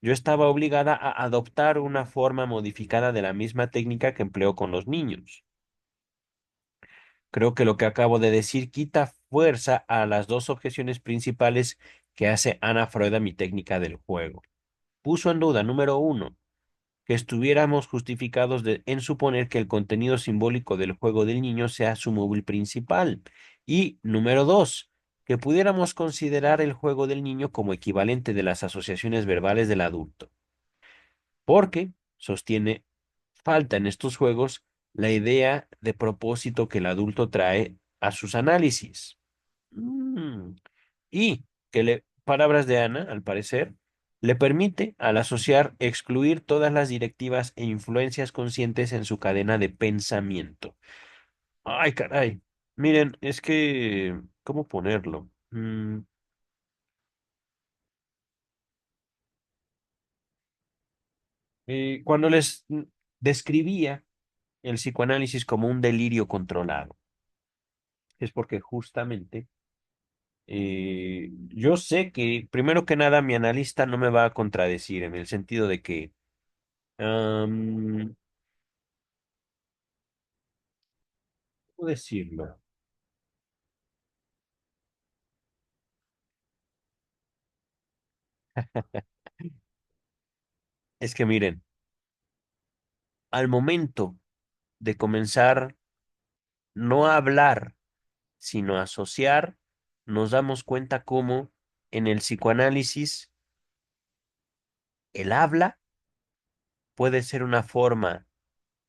yo estaba obligada a adoptar una forma modificada de la misma técnica que empleo con los niños. Creo que lo que acabo de decir quita fuerza a las dos objeciones principales que hace Ana Freud a mi técnica del juego. puso en duda, número uno, que estuviéramos justificados en suponer que el contenido simbólico del juego del niño sea su móvil principal. Y número dos, que pudiéramos considerar el juego del niño como equivalente de las asociaciones verbales del adulto. Porque, sostiene, falta en estos juegos la idea de propósito que el adulto trae a sus análisis. Mm. Y palabras de Ana, al parecer, le permite al asociar excluir todas las directivas e influencias conscientes en su cadena de pensamiento. Ay, caray. Miren, es que, ¿cómo ponerlo? Cuando les describía el psicoanálisis como un delirio controlado, es porque justamente yo sé que, primero que nada, mi analista no me va a contradecir en el sentido de que, ¿cómo decirlo? Es que miren, al momento de comenzar no a hablar, sino a asociar, nos damos cuenta cómo en el psicoanálisis el habla puede ser una forma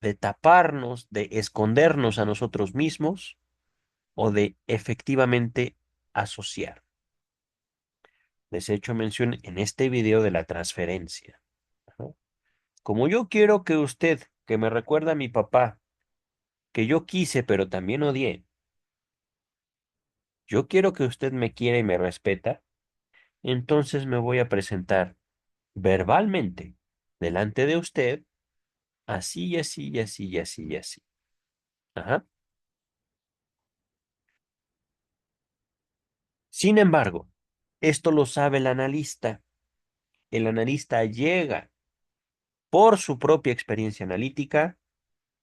de taparnos, de escondernos a nosotros mismos o de efectivamente asociar. Les he hecho mención en este video de la transferencia. Ajá. Como yo quiero que usted, que me recuerda a mi papá, que yo quise pero también odié, yo quiero que usted me quiera y me respeta, entonces me voy a presentar verbalmente delante de usted, así y así y así y así y así. Ajá. Sin embargo, esto lo sabe el analista. El analista llega por su propia experiencia analítica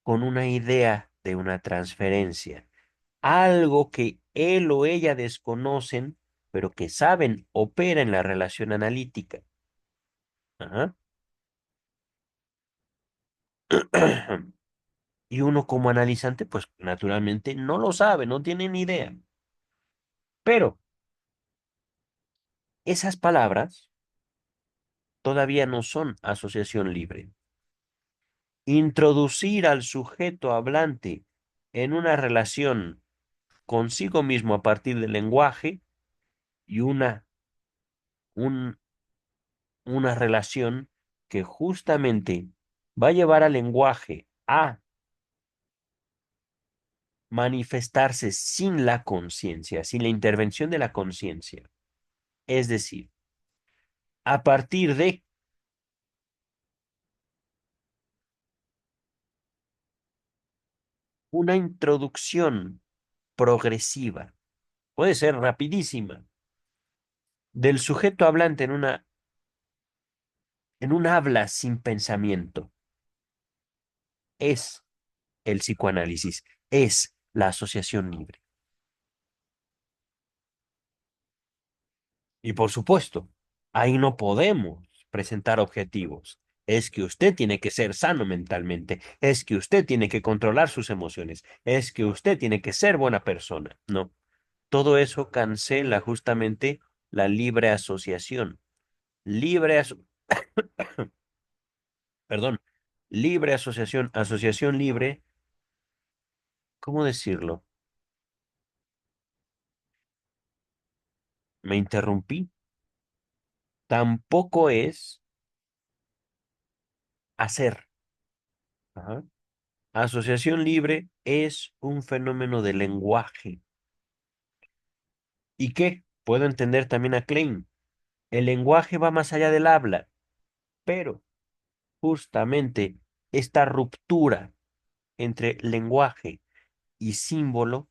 con una idea de una transferencia, algo que él o ella desconocen, pero que saben opera en la relación analítica. Ajá. Y uno como analizante, pues naturalmente no lo sabe, no tiene ni idea. Pero esas palabras todavía no son asociación libre. Introducir al sujeto hablante en una relación consigo mismo a partir del lenguaje y un- una relación que justamente va a llevar al lenguaje a manifestarse sin la conciencia, sin la intervención de la conciencia. Es decir, a partir de una introducción progresiva, puede ser rapidísima, del sujeto hablante en un habla sin pensamiento, es el psicoanálisis, es la asociación libre. Y por supuesto, ahí no podemos presentar objetivos. Es que usted tiene que ser sano mentalmente, es que usted tiene que controlar sus emociones, es que usted tiene que ser buena persona. No, todo eso cancela justamente la libre asociación. Libre, perdón, libre asociación, asociación libre, ¿cómo decirlo? Me interrumpí. Tampoco es hacer. Ajá. Asociación libre es un fenómeno de lenguaje. ¿Y qué? Puedo entender también a Klein. El lenguaje va más allá del habla, pero justamente esta ruptura entre lenguaje y símbolo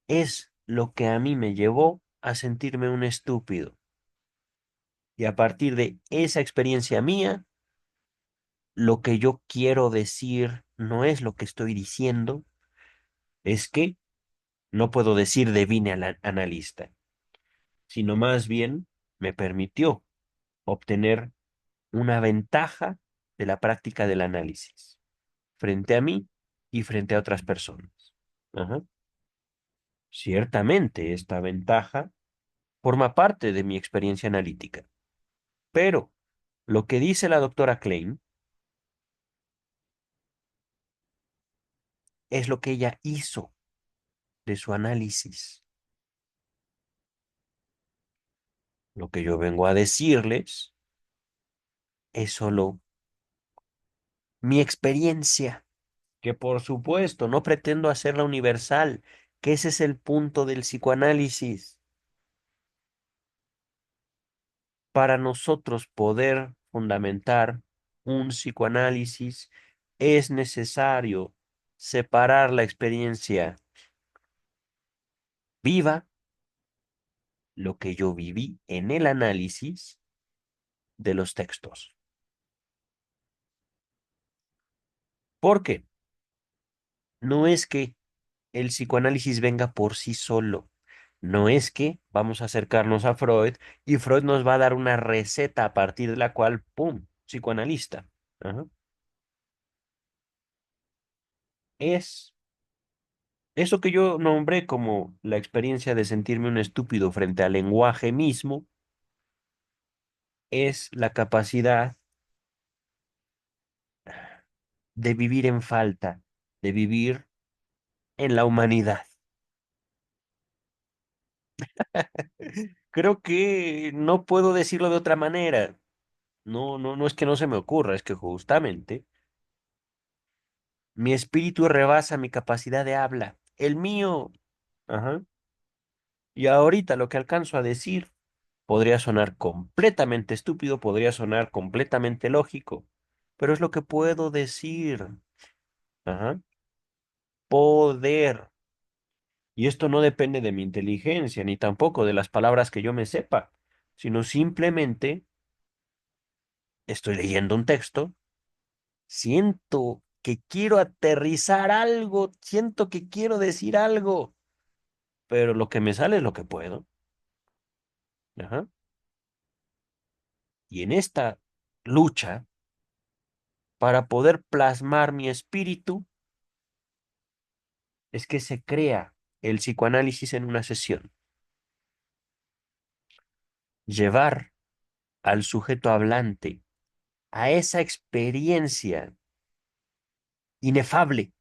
es lo que a mí me llevó a sentirme un estúpido. Y a partir de esa experiencia mía, lo que yo quiero decir no es lo que estoy diciendo, es que no puedo decir divine al analista, sino más bien me permitió obtener una ventaja de la práctica del análisis frente a mí y frente a otras personas. Ajá. Ciertamente, esta ventaja forma parte de mi experiencia analítica, pero lo que dice la doctora Klein es lo que ella hizo de su análisis. Lo que yo vengo a decirles es solo mi experiencia, que por supuesto no pretendo hacerla universal, que ese es el punto del psicoanálisis. Para nosotros poder fundamentar un psicoanálisis es necesario separar la experiencia viva, lo que yo viví en el análisis, de los textos. ¿Por qué? No es que el psicoanálisis venga por sí solo. No es que vamos a acercarnos a Freud y Freud nos va a dar una receta a partir de la cual, ¡pum!, psicoanalista. Ajá. Es eso que yo nombré como la experiencia de sentirme un estúpido frente al lenguaje mismo, es la capacidad de vivir en falta, de vivir en la humanidad. Creo que no puedo decirlo de otra manera. No, no, no es que no se me ocurra, es que justamente mi espíritu rebasa mi capacidad de habla, el mío. Ajá. Y ahorita lo que alcanzo a decir podría sonar completamente estúpido, podría sonar completamente lógico, pero es lo que puedo decir. Ajá. Poder. Y esto no depende de mi inteligencia, ni tampoco de las palabras que yo me sepa, sino simplemente estoy leyendo un texto, siento que quiero aterrizar algo, siento que quiero decir algo, pero lo que me sale es lo que puedo. Ajá. Y en esta lucha, para poder plasmar mi espíritu, es que se crea el psicoanálisis en una sesión. Llevar al sujeto hablante a esa experiencia inefable.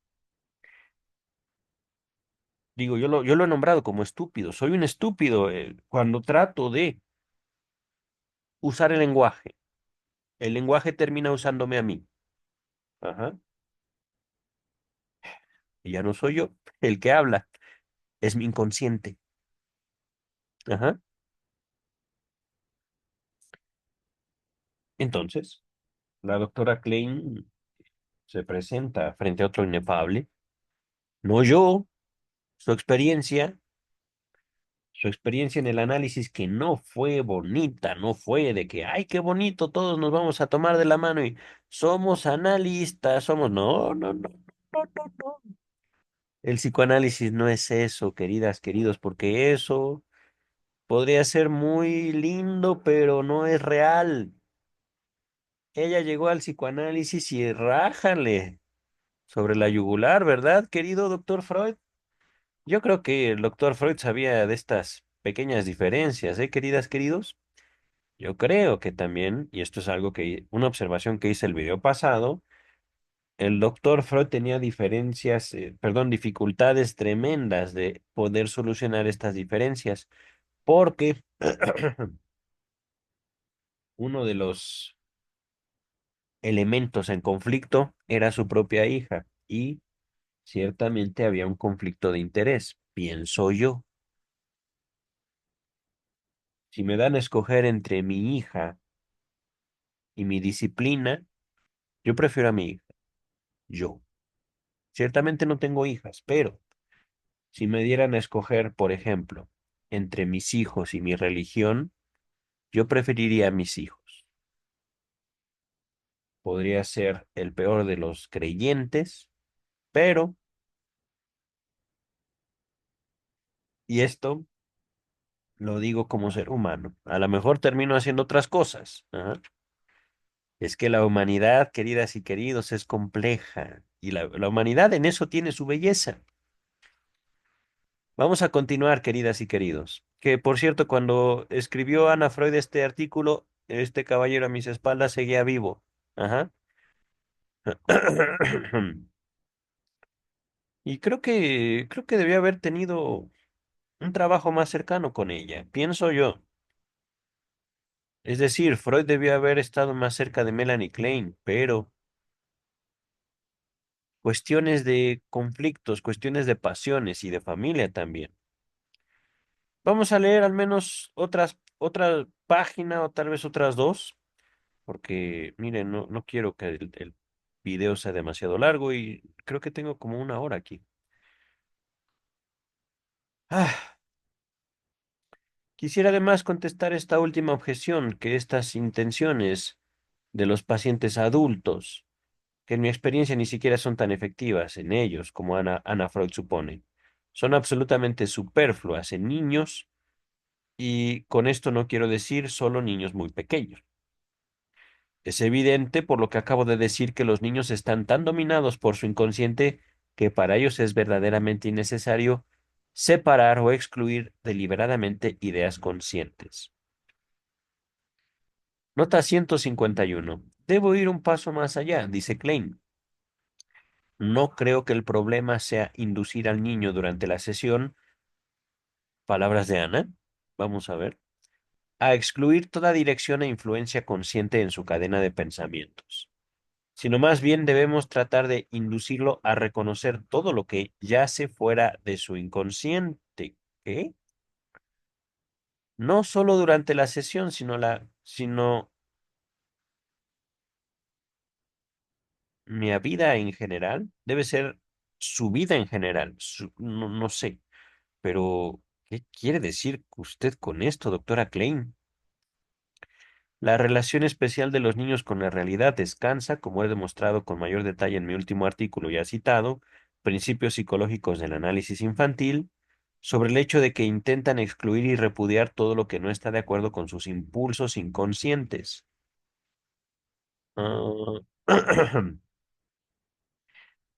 Digo, yo lo he nombrado como estúpido. Soy un estúpido cuando trato de usar el lenguaje. El lenguaje termina usándome a mí. Ajá. Y ya no soy yo el que habla, es mi inconsciente. Ajá. Entonces, la doctora Klein se presenta frente a otro inefable. No yo, su experiencia, su experiencia en el análisis que no fue bonita, no fue de que, ay, qué bonito, todos nos vamos a tomar de la mano y somos analistas, somos, no, no, no, no, no, no. El psicoanálisis no es eso, queridas, queridos, porque eso podría ser muy lindo, pero no es real. Ella llegó al psicoanálisis y rájale sobre la yugular, ¿verdad, querido doctor Freud? Yo creo que el doctor Freud sabía de estas pequeñas diferencias, ¿eh, queridas, queridos? Yo creo que también, y esto es algo que, una observación que hice el video pasado, el doctor Freud tenía diferencias, perdón, dificultades tremendas de poder solucionar estas diferencias, porque uno de los elementos en conflicto era su propia hija, y ciertamente había un conflicto de interés, pienso yo. Si me dan a escoger entre mi hija y mi disciplina, yo prefiero a mi hija, yo. Ciertamente no tengo hijas, pero si me dieran a escoger, por ejemplo, entre mis hijos y mi religión, yo preferiría a mis hijos. Podría ser el peor de los creyentes, pero, y esto lo digo como ser humano, a lo mejor termino haciendo otras cosas. Ajá. Es que la humanidad, queridas y queridos, es compleja y la humanidad en eso tiene su belleza. Vamos a continuar, queridas y queridos. Que por cierto, cuando escribió Ana Freud este artículo, este caballero a mis espaldas seguía vivo. Ajá. Y creo que debió haber tenido un trabajo más cercano con ella, pienso yo. Es decir, Freud debió haber estado más cerca de Melanie Klein, pero cuestiones de conflictos, cuestiones de pasiones y de familia también. Vamos a leer al menos otra página o tal vez otras dos, porque miren, no quiero que el video sea demasiado largo y creo que tengo como una hora aquí. Ah, quisiera además contestar esta última objeción, que estas intenciones de los pacientes adultos, que en mi experiencia ni siquiera son tan efectivas en ellos como Ana Freud supone, son absolutamente superfluas en niños y con esto no quiero decir solo niños muy pequeños. Es evidente por lo que acabo de decir que los niños están tan dominados por su inconsciente que para ellos es verdaderamente innecesario separar o excluir deliberadamente ideas conscientes. Nota 151. Debo ir un paso más allá, dice Klein. No creo que el problema sea inducir al niño durante la sesión, palabras de Ana, vamos a ver, a excluir toda dirección e influencia consciente en su cadena de pensamientos, sino más bien debemos tratar de inducirlo a reconocer todo lo que yace fuera de su inconsciente. ¿Qué? No solo durante la sesión, sino mi vida en general, debe ser su vida en general, no sé, pero ¿qué quiere decir usted con esto, doctora Klein? La relación especial de los niños con la realidad descansa, como he demostrado con mayor detalle en mi último artículo ya citado, Principios psicológicos del análisis infantil, sobre el hecho de que intentan excluir y repudiar todo lo que no está de acuerdo con sus impulsos inconscientes. Ah,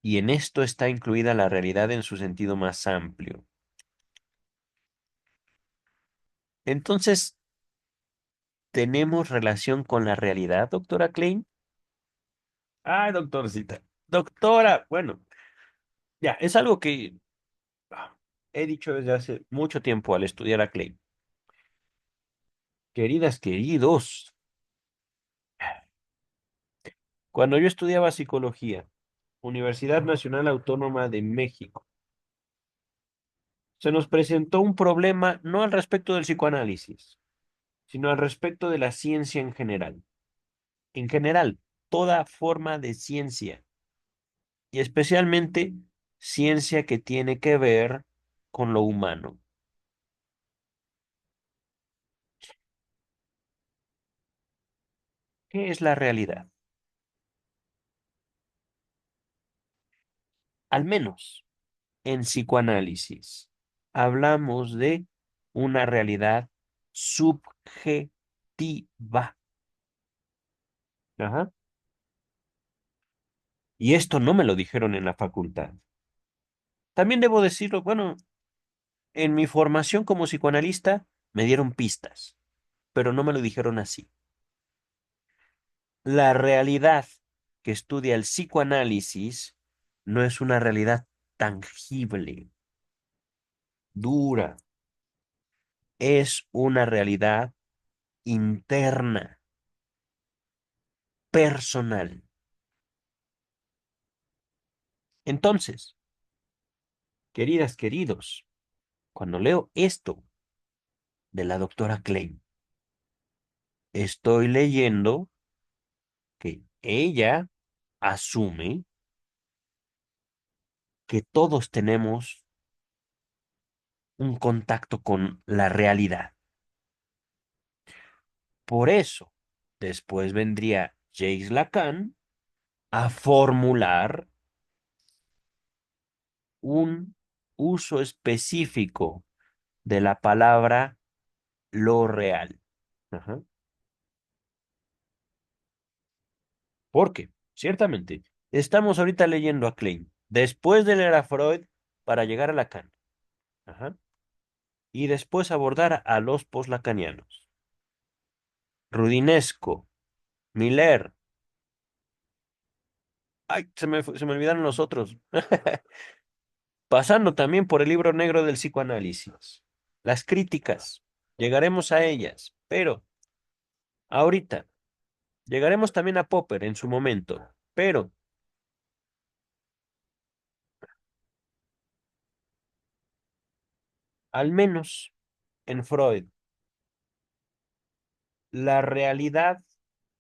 y en esto está incluida la realidad en su sentido más amplio. Entonces, ¿tenemos relación con la realidad, doctora Klein? Ay, doctorcita. Doctora, bueno, ya, es algo que he dicho desde hace mucho tiempo al estudiar a Klein. Queridas, queridos, cuando yo estudiaba psicología, Universidad Nacional Autónoma de México, se nos presentó un problema no al respecto del psicoanálisis, sino al respecto de la ciencia en general. En general, toda forma de ciencia, y especialmente ciencia que tiene que ver con lo humano. ¿Qué es la realidad? Al menos en psicoanálisis, hablamos de una realidad subjetiva. Ajá. Y esto no me lo dijeron en la facultad. También debo decirlo, bueno, en mi formación como psicoanalista me dieron pistas, pero no me lo dijeron así. La realidad que estudia el psicoanálisis no es una realidad tangible, dura, es una realidad interna, personal. Entonces, queridas, queridos, cuando leo esto de la doctora Klein, estoy leyendo que ella asume que todos tenemos un contacto con la realidad. Por eso, después vendría Jacques Lacan a formular un uso específico de la palabra lo real. Ajá. Porque, ciertamente, estamos ahorita leyendo a Klein, después de leer a Freud para llegar a Lacan, ajá, y después abordar a los poslacanianos. Rudinesco, Miller, ay, se me olvidaron los otros. Pasando también por el libro negro del psicoanálisis. Las críticas, llegaremos a ellas, pero ahorita llegaremos también a Popper en su momento, pero al menos en Freud, la realidad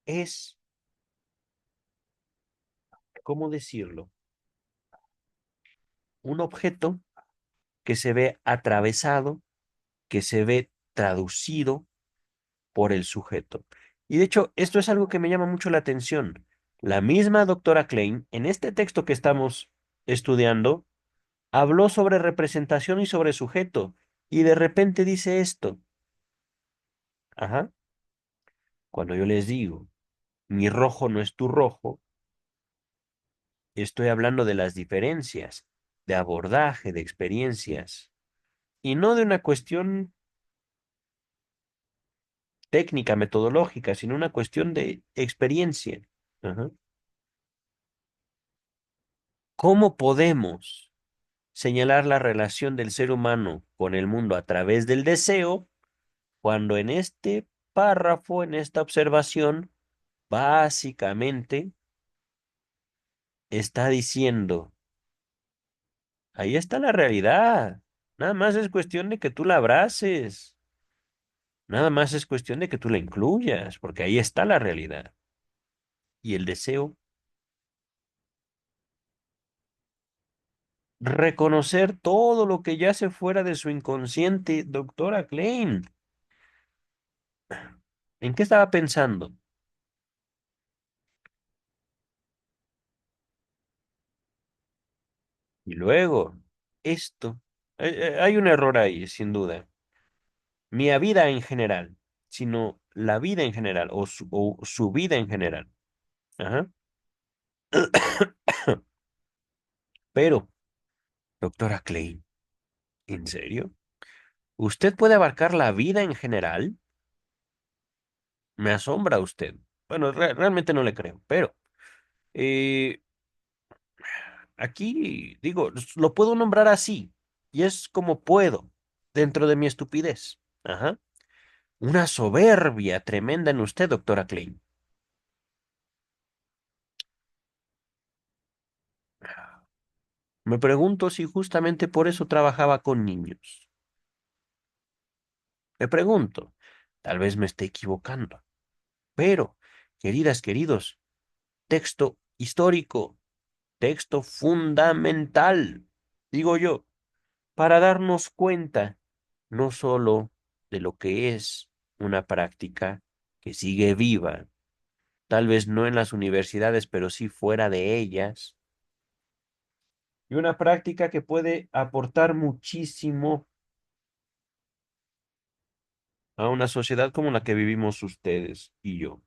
es, ¿cómo decirlo? Un objeto que se ve atravesado, que se ve traducido por el sujeto. Y de hecho, esto es algo que me llama mucho la atención. La misma doctora Klein, en este texto que estamos estudiando, habló sobre representación y sobre sujeto, y de repente dice esto. Ajá. Cuando yo les digo, mi rojo no es tu rojo, estoy hablando de las diferencias, de abordaje, de experiencias, y no de una cuestión técnica, metodológica, sino una cuestión de experiencia. Ajá. ¿Cómo podemos señalar la relación del ser humano con el mundo a través del deseo cuando en este párrafo, en esta observación, básicamente está diciendo, ahí está la realidad, nada más es cuestión de que tú la abraces, nada más es cuestión de que tú la incluyas, porque ahí está la realidad. Y el deseo, reconocer todo lo que yace fuera de su inconsciente, doctora Klein. ¿En qué estaba pensando? Y luego, esto, hay un error ahí, sin duda. Mi vida en general, sino la vida en general o su vida en general. Ajá. Pero, doctora Klein, ¿en serio? ¿Usted puede abarcar la vida en general? Me asombra usted. Bueno, realmente no le creo, pero eh, aquí digo, lo puedo nombrar así, y es como puedo, dentro de mi estupidez. Ajá. Una soberbia tremenda en usted, doctora Klein. Me pregunto si justamente por eso trabajaba con niños. Me pregunto, tal vez me esté equivocando, pero, queridas, queridos, texto histórico, texto fundamental, digo yo, para darnos cuenta no solo de lo que es una práctica que sigue viva, tal vez no en las universidades, pero sí fuera de ellas, y una práctica que puede aportar muchísimo a una sociedad como la que vivimos ustedes y yo,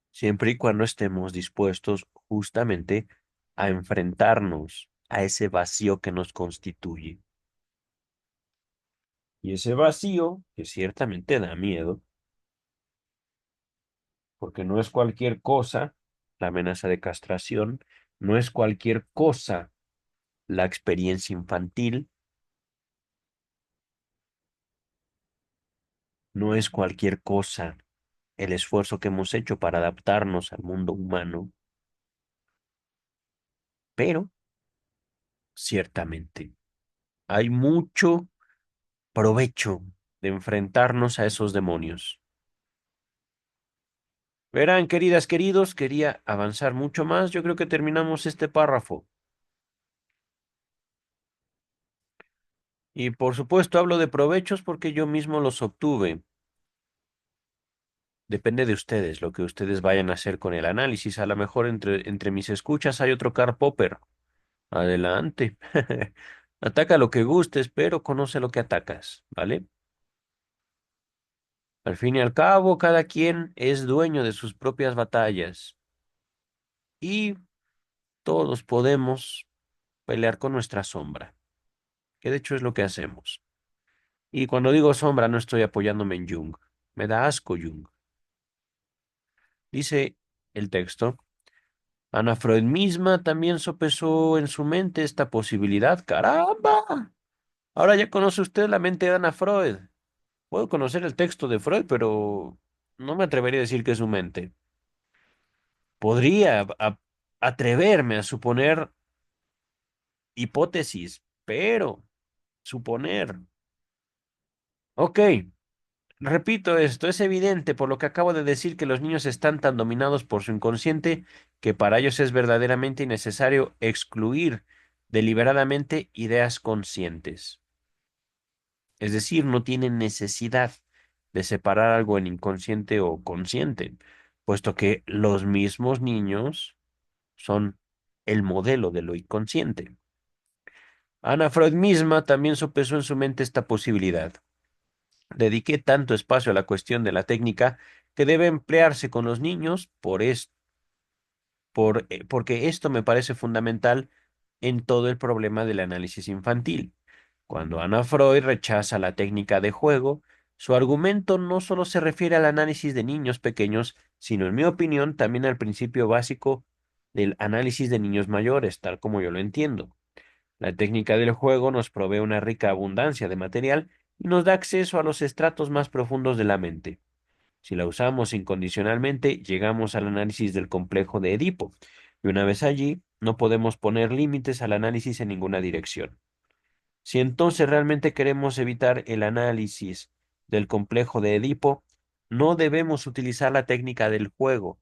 siempre y cuando estemos dispuestos justamente a enfrentarnos a ese vacío que nos constituye. Y ese vacío, que ciertamente da miedo, porque no es cualquier cosa la amenaza de castración, no es cualquier cosa la experiencia infantil, no es cualquier cosa el esfuerzo que hemos hecho para adaptarnos al mundo humano, pero ciertamente hay mucho provecho de enfrentarnos a esos demonios. Verán, queridas, queridos, quería avanzar mucho más. Yo creo que terminamos este párrafo. Y por supuesto hablo de provechos porque yo mismo los obtuve. Depende de ustedes, lo que ustedes vayan a hacer con el análisis. A lo mejor entre mis escuchas hay otro Karl Popper. Adelante. Ataca lo que gustes, pero conoce lo que atacas, ¿vale? Al fin y al cabo, cada quien es dueño de sus propias batallas y todos podemos pelear con nuestra sombra, que de hecho es lo que hacemos. Y cuando digo sombra no estoy apoyándome en Jung. Me da asco Jung. Dice el texto, Ana Freud misma también sopesó en su mente esta posibilidad. ¡Caramba! Ahora ya conoce usted la mente de Ana Freud. Puedo conocer el texto de Freud, pero no me atrevería a decir que es su mente. Podría atreverme a suponer hipótesis, pero suponer. Ok, repito esto, es evidente por lo que acabo de decir que los niños están tan dominados por su inconsciente que para ellos es verdaderamente innecesario excluir deliberadamente ideas conscientes. Es decir, no tienen necesidad de separar algo en inconsciente o consciente, puesto que los mismos niños son el modelo de lo inconsciente. Ana Freud misma también sopesó en su mente esta posibilidad. Dediqué tanto espacio a la cuestión de la técnica que debe emplearse con los niños porque esto me parece fundamental en todo el problema del análisis infantil. Cuando Ana Freud rechaza la técnica de juego, su argumento no solo se refiere al análisis de niños pequeños, sino, en mi opinión, también al principio básico del análisis de niños mayores, tal como yo lo entiendo. La técnica del juego nos provee una rica abundancia de material y nos da acceso a los estratos más profundos de la mente. Si la usamos incondicionalmente, llegamos al análisis del complejo de Edipo, y una vez allí, no podemos poner límites al análisis en ninguna dirección. Si entonces realmente queremos evitar el análisis del complejo de Edipo, no debemos utilizar la técnica del juego,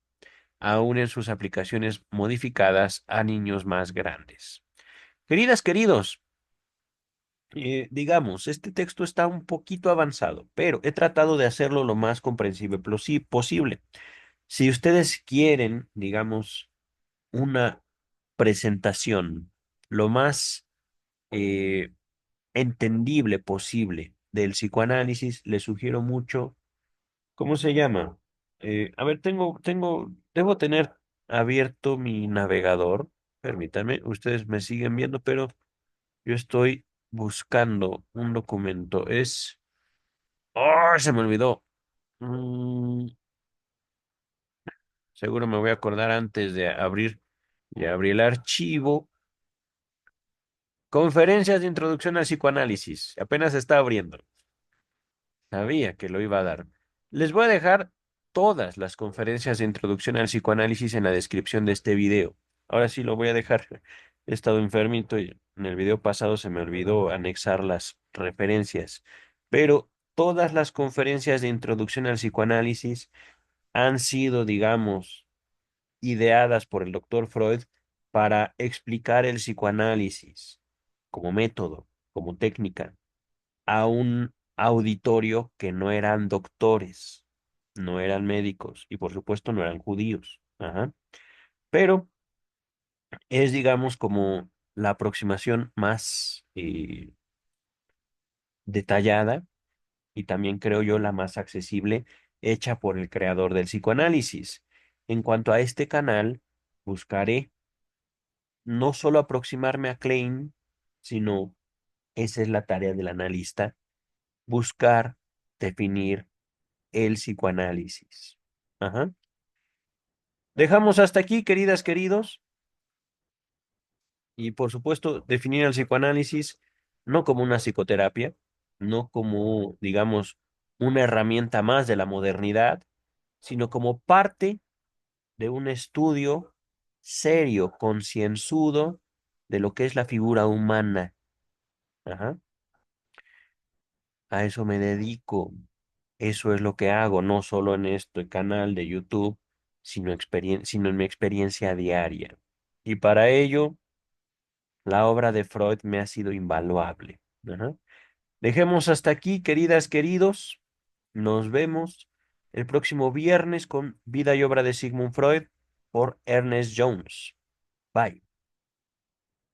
aun en sus aplicaciones modificadas a niños más grandes. Queridas, queridos, digamos, este texto está un poquito avanzado, pero he tratado de hacerlo lo más comprensible posible. Si ustedes quieren, digamos, una presentación lo más eh, entendible posible del psicoanálisis, les sugiero mucho, ¿cómo se llama? A ver, debo tener abierto mi navegador. Permítanme, ustedes me siguen viendo, pero yo estoy buscando un documento. ¡Oh! Se me olvidó. Mm, seguro me voy a acordar antes de abrir. Ya abrí el archivo. Conferencias de introducción al psicoanálisis. Apenas se está abriendo. Sabía que lo iba a dar. Les voy a dejar todas las conferencias de introducción al psicoanálisis en la descripción de este video. Ahora sí lo voy a dejar. He estado enfermito y en el video pasado se me olvidó anexar las referencias. Pero todas las conferencias de introducción al psicoanálisis han sido, digamos, ideadas por el doctor Freud para explicar el psicoanálisis como método, como técnica a un auditorio que no eran doctores, no eran médicos y por supuesto no eran judíos. Ajá. Pero es, digamos, como la aproximación más detallada y también creo yo la más accesible hecha por el creador del psicoanálisis. En cuanto a este canal, buscaré no solo aproximarme a Klein, sino esa es la tarea del analista, buscar, definir el psicoanálisis. Ajá. Dejamos hasta aquí, queridas, queridos, y por supuesto, definir el psicoanálisis no como una psicoterapia, no como, digamos, una herramienta más de la modernidad, sino como parte de un estudio serio, concienzudo de lo que es la figura humana. Ajá. A eso me dedico. Eso es lo que hago, no solo en este canal de YouTube, sino en mi experiencia diaria. Y para ello, la obra de Freud me ha sido invaluable. Ajá. Dejemos hasta aquí, queridas, queridos. Nos vemos el próximo viernes con Vida y obra de Sigmund Freud por Ernest Jones. Bye.